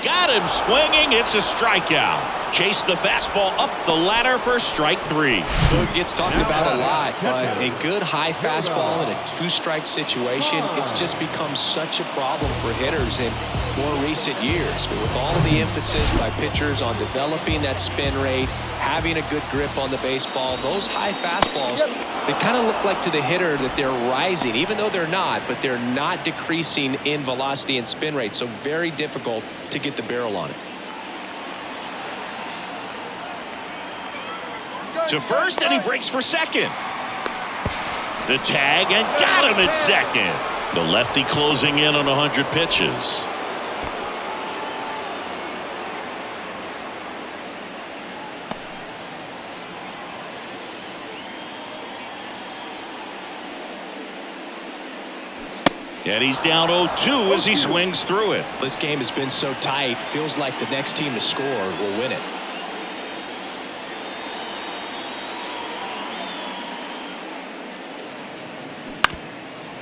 Got him swinging. It's a strikeout. Chase the fastball up the ladder for strike 3. It gets talked about a lot, but a good high fastball in a 2-strike situation, it's just become such a problem for hitters in more recent years. But with all of the emphasis by pitchers on developing that spin rate, having a good grip on the baseball, those high fastballs, they kind of look like to the hitter that they're rising, even though they're not, but they're not decreasing in velocity and spin rate. So very difficult to get the barrel on it. To first, and he breaks for second. The tag, and got him at second. The lefty closing in on 100 pitches. And he's down 0-2 as he swings through it. This game has been so tight, feels like the next team to score will win it.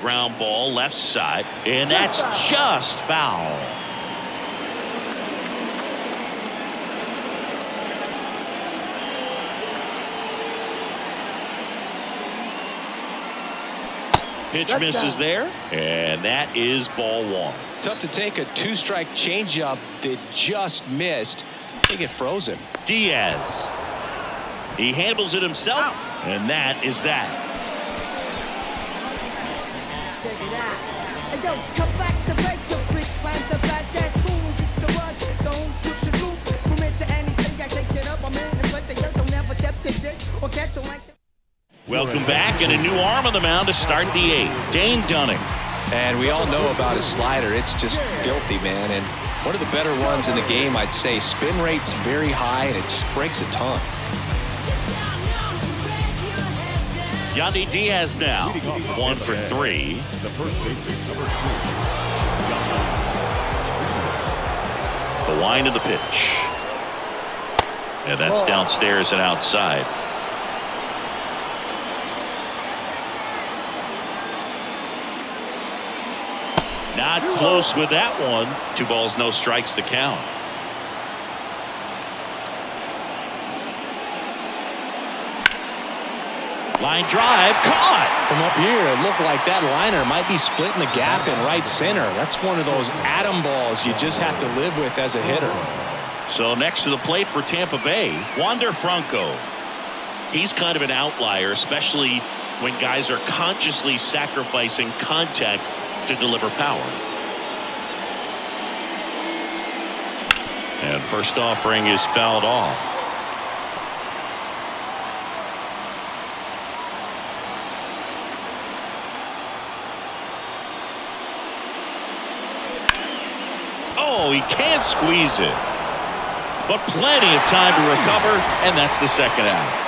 Ground ball left side, and that's just foul. Pitch misses there, and that is ball 1. Tough to take a 2-strike changeup that just missed. I think it froze him. Diaz. He handles it himself, and that is that. Check it out. Hey, yo, come back to base, the freak finds the bad jazz tunes. It's the rush, don't shoot the roof. From into anything, I take shit up. I'm in and but they just don't never step to this or catch them like that. Welcome back, and a new arm on the mound to start the 8th. Dane Dunning. And we all know about his slider. It's just filthy, man. And one of the better ones in the game, I'd say. Spin rate's very high, and it just breaks a ton. Yandy Diaz now, 1 for 3. The first baseman, number 2. The wind of the pitch. And that's downstairs and outside. Not close with that one. 2 balls, no strikes, the count. Line drive, caught. From up here, it looked like that liner might be splitting the gap in right center. That's one of those atom balls you just have to live with as a hitter. So next to the plate for Tampa Bay, Wander Franco. He's kind of an outlier, especially when guys are consciously sacrificing contact to deliver power. And first offering is fouled off. Oh, he can't squeeze it. But plenty of time to recover, and that's the second out.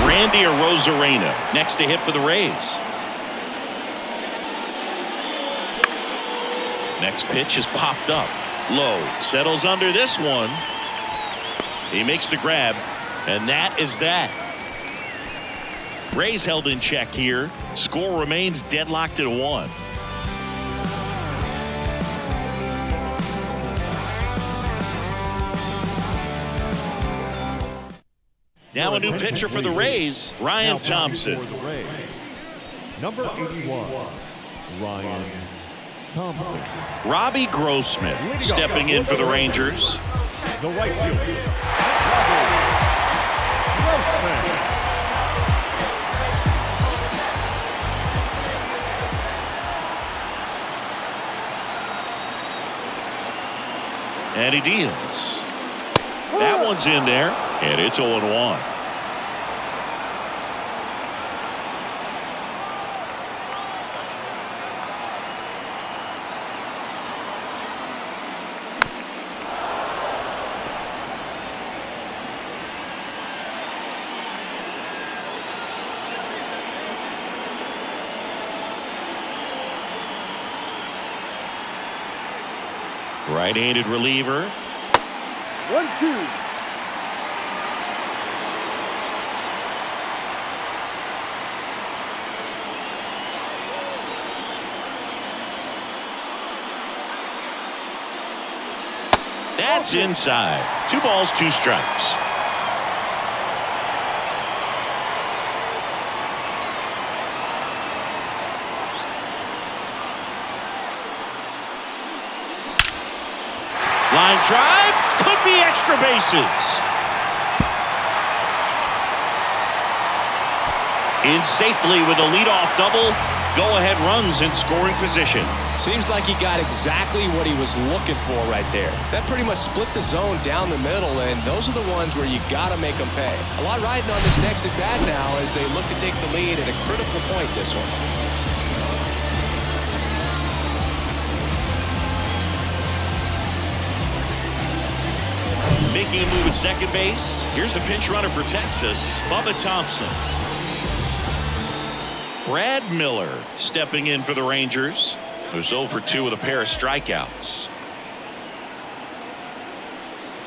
Randy Arozarena next to hit for the Rays. Next pitch is popped up. Low. Settles under this one. He makes the grab, and that is that. Rays held in check here. Score remains deadlocked at 1. Now a new pitcher for the Rays, Ryan Thompson. For the Rays, number 81, Ryan Thompson. Robbie Grossman stepping in for the Rangers. The right fielder, Grossman. And he deals. That one's in there, and it's 0-1. Right-handed reliever. 1-2. That's inside. 2 balls, 2 strikes. Line drive, could be extra bases. In safely with a leadoff double. Go-ahead runs in scoring position. Seems like he got exactly what he was looking for right there. That pretty much split the zone down the middle, and those are the ones where you got to make them pay. A lot riding on this next at bat now as they look to take the lead at a critical point this one. Making a move at second base. Here's a pinch runner for Texas, Bubba Thompson. Brad Miller stepping in for the Rangers. Who's 0 for 2 with a pair of strikeouts.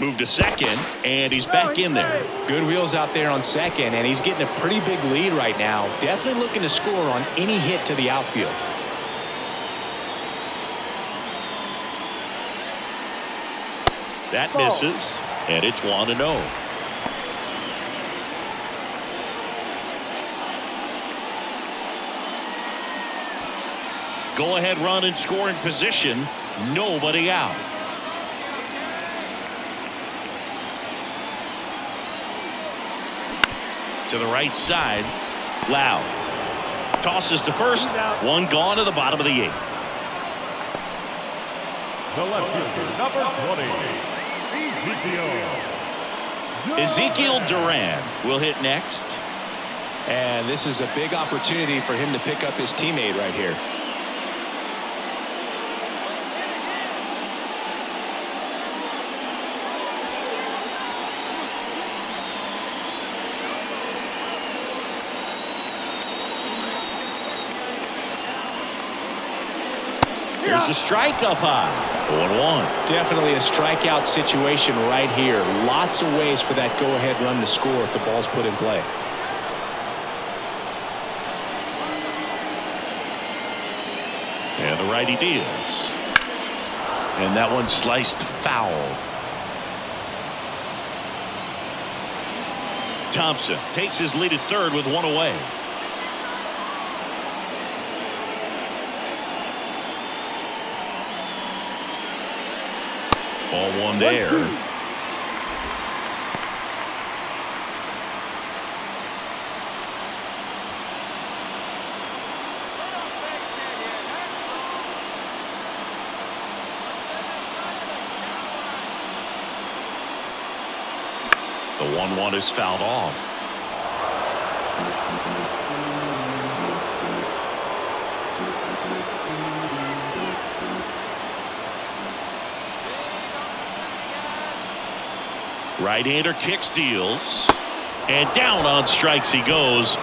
Move to second, and he's back in there. Good wheels out there on second, and he's getting a pretty big lead right now. Definitely looking to score on any hit to the outfield. That misses, and it's 1-0. Go-ahead run in scoring position. Nobody out. To the right side. Loud. Tosses to first. 1 gone to the bottom of the 8th. The left fielder, number 20, Ezekiel Duran will hit next. And this is a big opportunity for him to pick up his teammate right here. There's a strike up high. 0-1. Definitely a strikeout situation right here. Lots of ways for that go-ahead run to score if the ball's put in play. And the righty deals. And that one sliced foul. Thompson takes his lead at third with 1 away. Ball 1 there. The 1-1 is fouled off. Right-hander kicks, deals, and down on strikes he goes.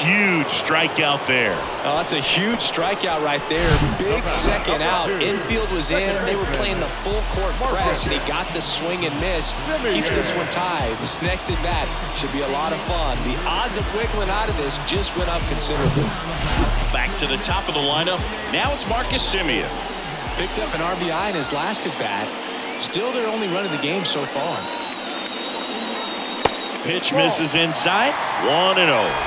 Huge strikeout there. Oh, that's a huge strikeout right there. Big second out. Infield was in. They were playing the full court press, and he got the swing and miss. Keeps this one tied. This next at bat should be a lot of fun. The odds of wiggling out of this just went up considerably. Back to the top of the lineup. Now it's Marcus Semien. Picked up an RBI in his last at bat. Still their only run of the game so far. Pitch misses inside. 1-0.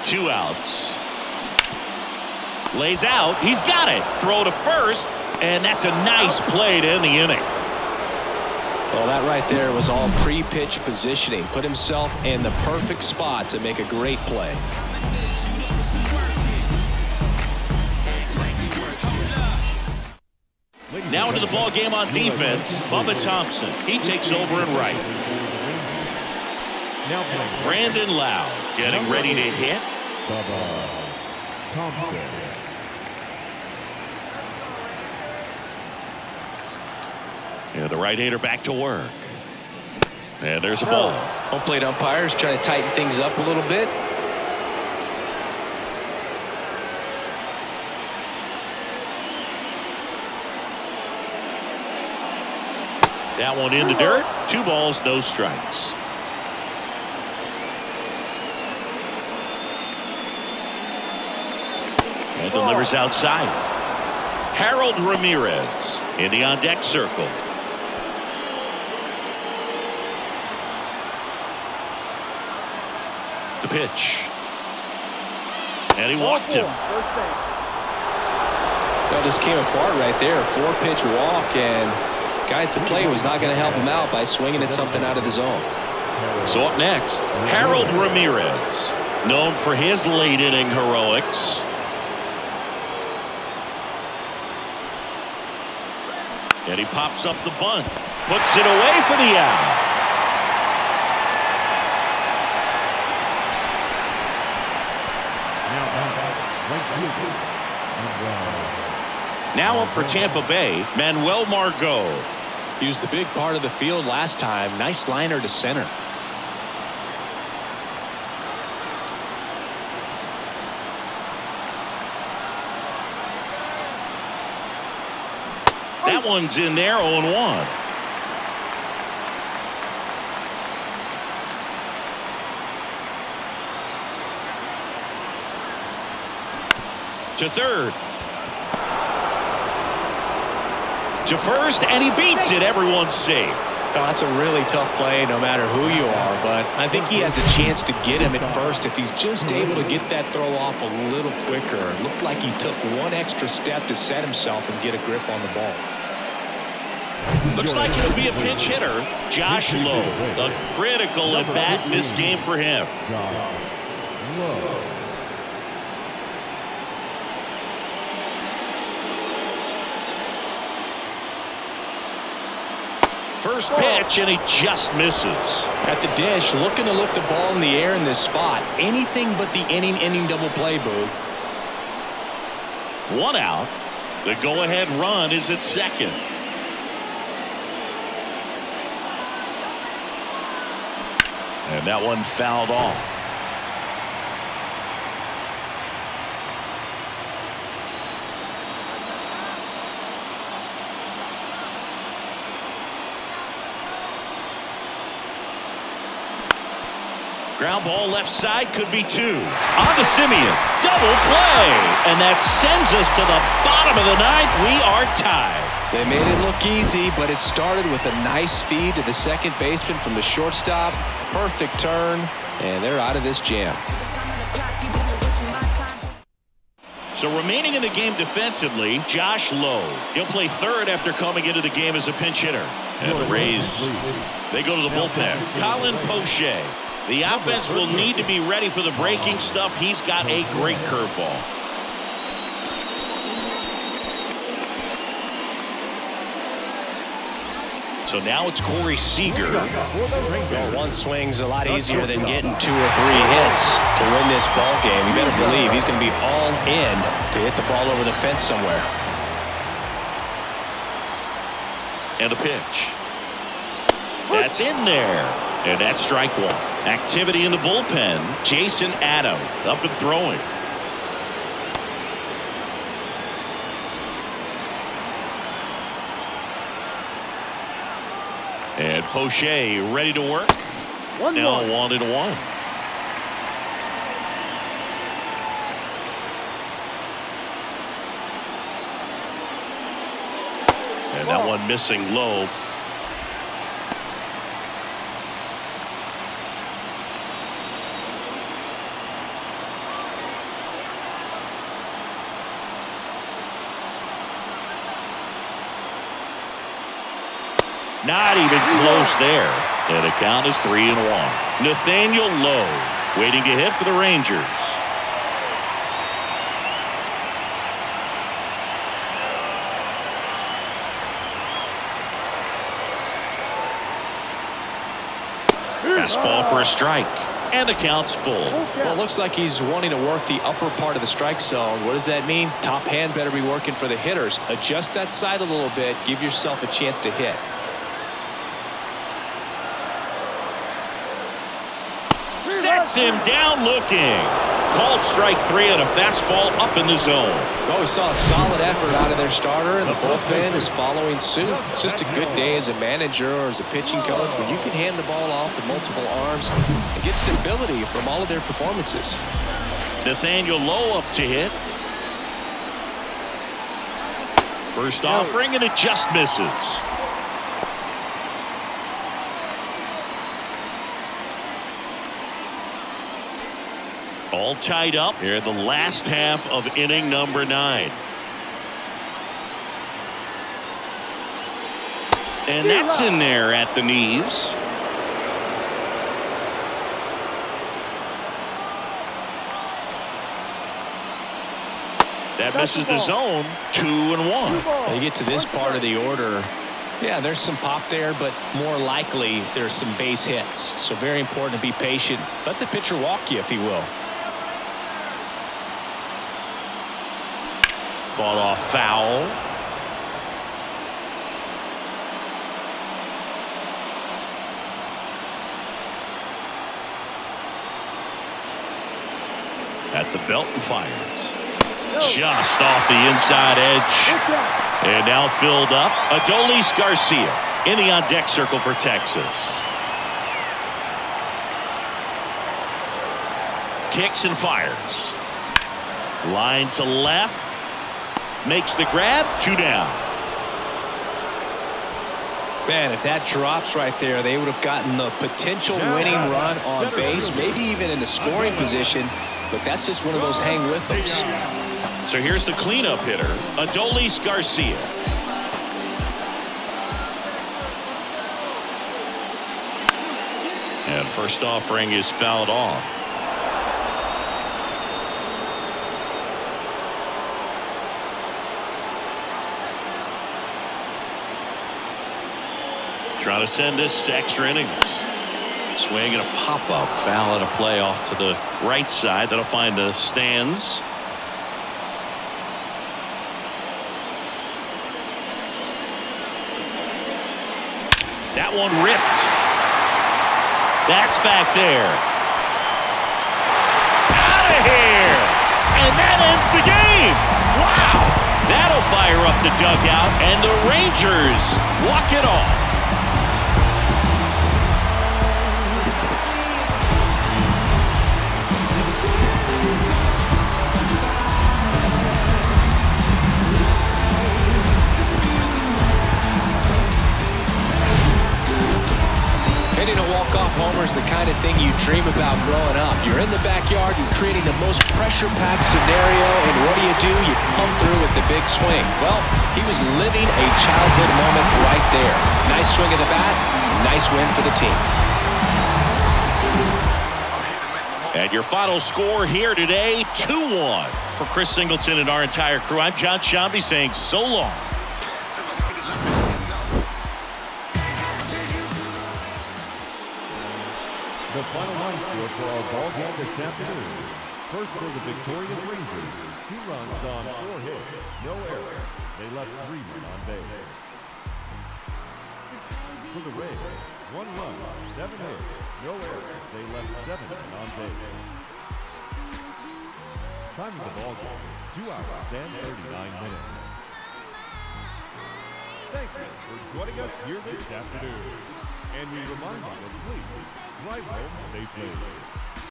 Two outs. Lays out. He's got it. Throw to first, and that's a nice play to end the inning. Well, that right there was all pre-pitch positioning. Put himself in the perfect spot to make a great play. Now into the ball game on defense. Bubba Thompson. He takes over in right. Brandon Lowe getting ready to hit. Bubba Thompson. And the right-hander back to work. And there's a ball. Home plate umpires trying to tighten things up a little bit. That one in the dirt. 2 balls, no strikes. And delivers outside. Harold Ramirez in the on-deck circle. The pitch. And he walked him. Well, just came apart right there. 4-pitch walk, and guy at the plate was not going to help him out by swinging at something out of the zone. So up next, Harold Ramirez, known for his late inning heroics. And he pops up the bunt, puts it away for the out. Now up for Tampa Bay, Manuel Margot. He was the big part of the field last time. Nice liner to center. That one's in there, 0-1. To third. To first, and he beats it. Everyone's safe. Oh, that's a really tough play no matter who you are, but I think he has a chance to get him at first if he's just able to get that throw off a little quicker. It looked like he took one extra step to set himself and get a grip on the ball. Looks like it'll be a pinch hitter. Josh Lowe, a critical at bat in this game for him. First pitch, and he just misses. At the dish, looking to lift the ball in the air in this spot. Anything but the inning double play, Boo. 1 out. The go-ahead run is at second. And that one fouled off. Ground ball left side, could be 2. On to Simeon. Double play. And that sends us to the bottom of the 9th. We are tied. They made it look easy, but it started with a nice feed to the second baseman from the shortstop. Perfect turn, and they're out of this jam. So remaining in the game defensively, Josh Lowe. He'll play third after coming into the game as a pinch hitter. And the Rays, they go to the bullpen. Colin Poche. The offense will need to be ready for the breaking stuff. He's got a great curveball. So now it's Corey Seager. Well, one swing's a lot easier than getting 2 or 3 hits to win this ball game. You better believe he's going to be all in to hit the ball over the fence somewhere. And a pitch. That's in there. And that's strike 1. Activity in the bullpen. Jason Adam up and throwing. And Poche ready to work. Now 1-1. And that one missing low. Not even close there. And the count is 3-1. Nathaniel Lowe waiting to hit for the Rangers. Fastball for a strike. And the count's full. Well, it looks like he's wanting to work the upper part of the strike zone. What does that mean? Top hand better be working for the hitters. Adjust that side a little bit. Give yourself a chance to hit. sets him down looking. Called strike 3 on a fastball up in the zone. Oh, we saw a solid effort out of their starter, and the bullpen is following suit. It's just a good day as a manager or as a pitching coach when you can hand the ball off to multiple arms and get stability from all of their performances. Nathaniel Lowe up to hit. First offering, and it just misses. All tied up here in the last half of inning number 9. And that's in there at the knees. That misses the zone. 2-1. You get to this part of the order. Yeah, there's some pop there, but more likely there's some base hits. So very important to be patient. Let the pitcher walk you, if he will. Fought off foul. At the belt and fires. Just off the inside edge. And now filled up. Adolis Garcia in the on-deck circle for Texas. Kicks and fires. Line to left. Makes the grab. 2 down. Man, if that drops right there, they would have gotten the potential winning run on base, maybe even in the scoring position. But that's just one of those hang with them's. So here's the cleanup hitter, Adolis Garcia. And first offering is fouled off. Trying to send this to extra innings. Swing and a pop-up. Foul at a play off to the right side. That'll find the stands. That one ripped. That's back there. Out of here. And that ends the game. Wow. That'll fire up the dugout, and the Rangers walk it off. Hitting a walk-off homer is the kind of thing you dream about growing up. You're in the backyard, you're creating the most pressure-packed scenario, and what do? You pump through with the big swing. Well, he was living a childhood moment right there. Nice swing of the bat, nice win for the team. And your final score here today, 2-1 for Chris Singleton and our entire crew. I'm John Shambi saying so long. The final line score for our ball game this afternoon. First for the victorious Rangers, 2 runs on 4 hits, no errors. They left 3 men on base. For the Rays, 1 run, 7 hits, no errors. They left 7 men on base. Time of the ball game, 2 hours and 39 minutes. Thank you for joining us here this afternoon. And we remind you to please drive home safely.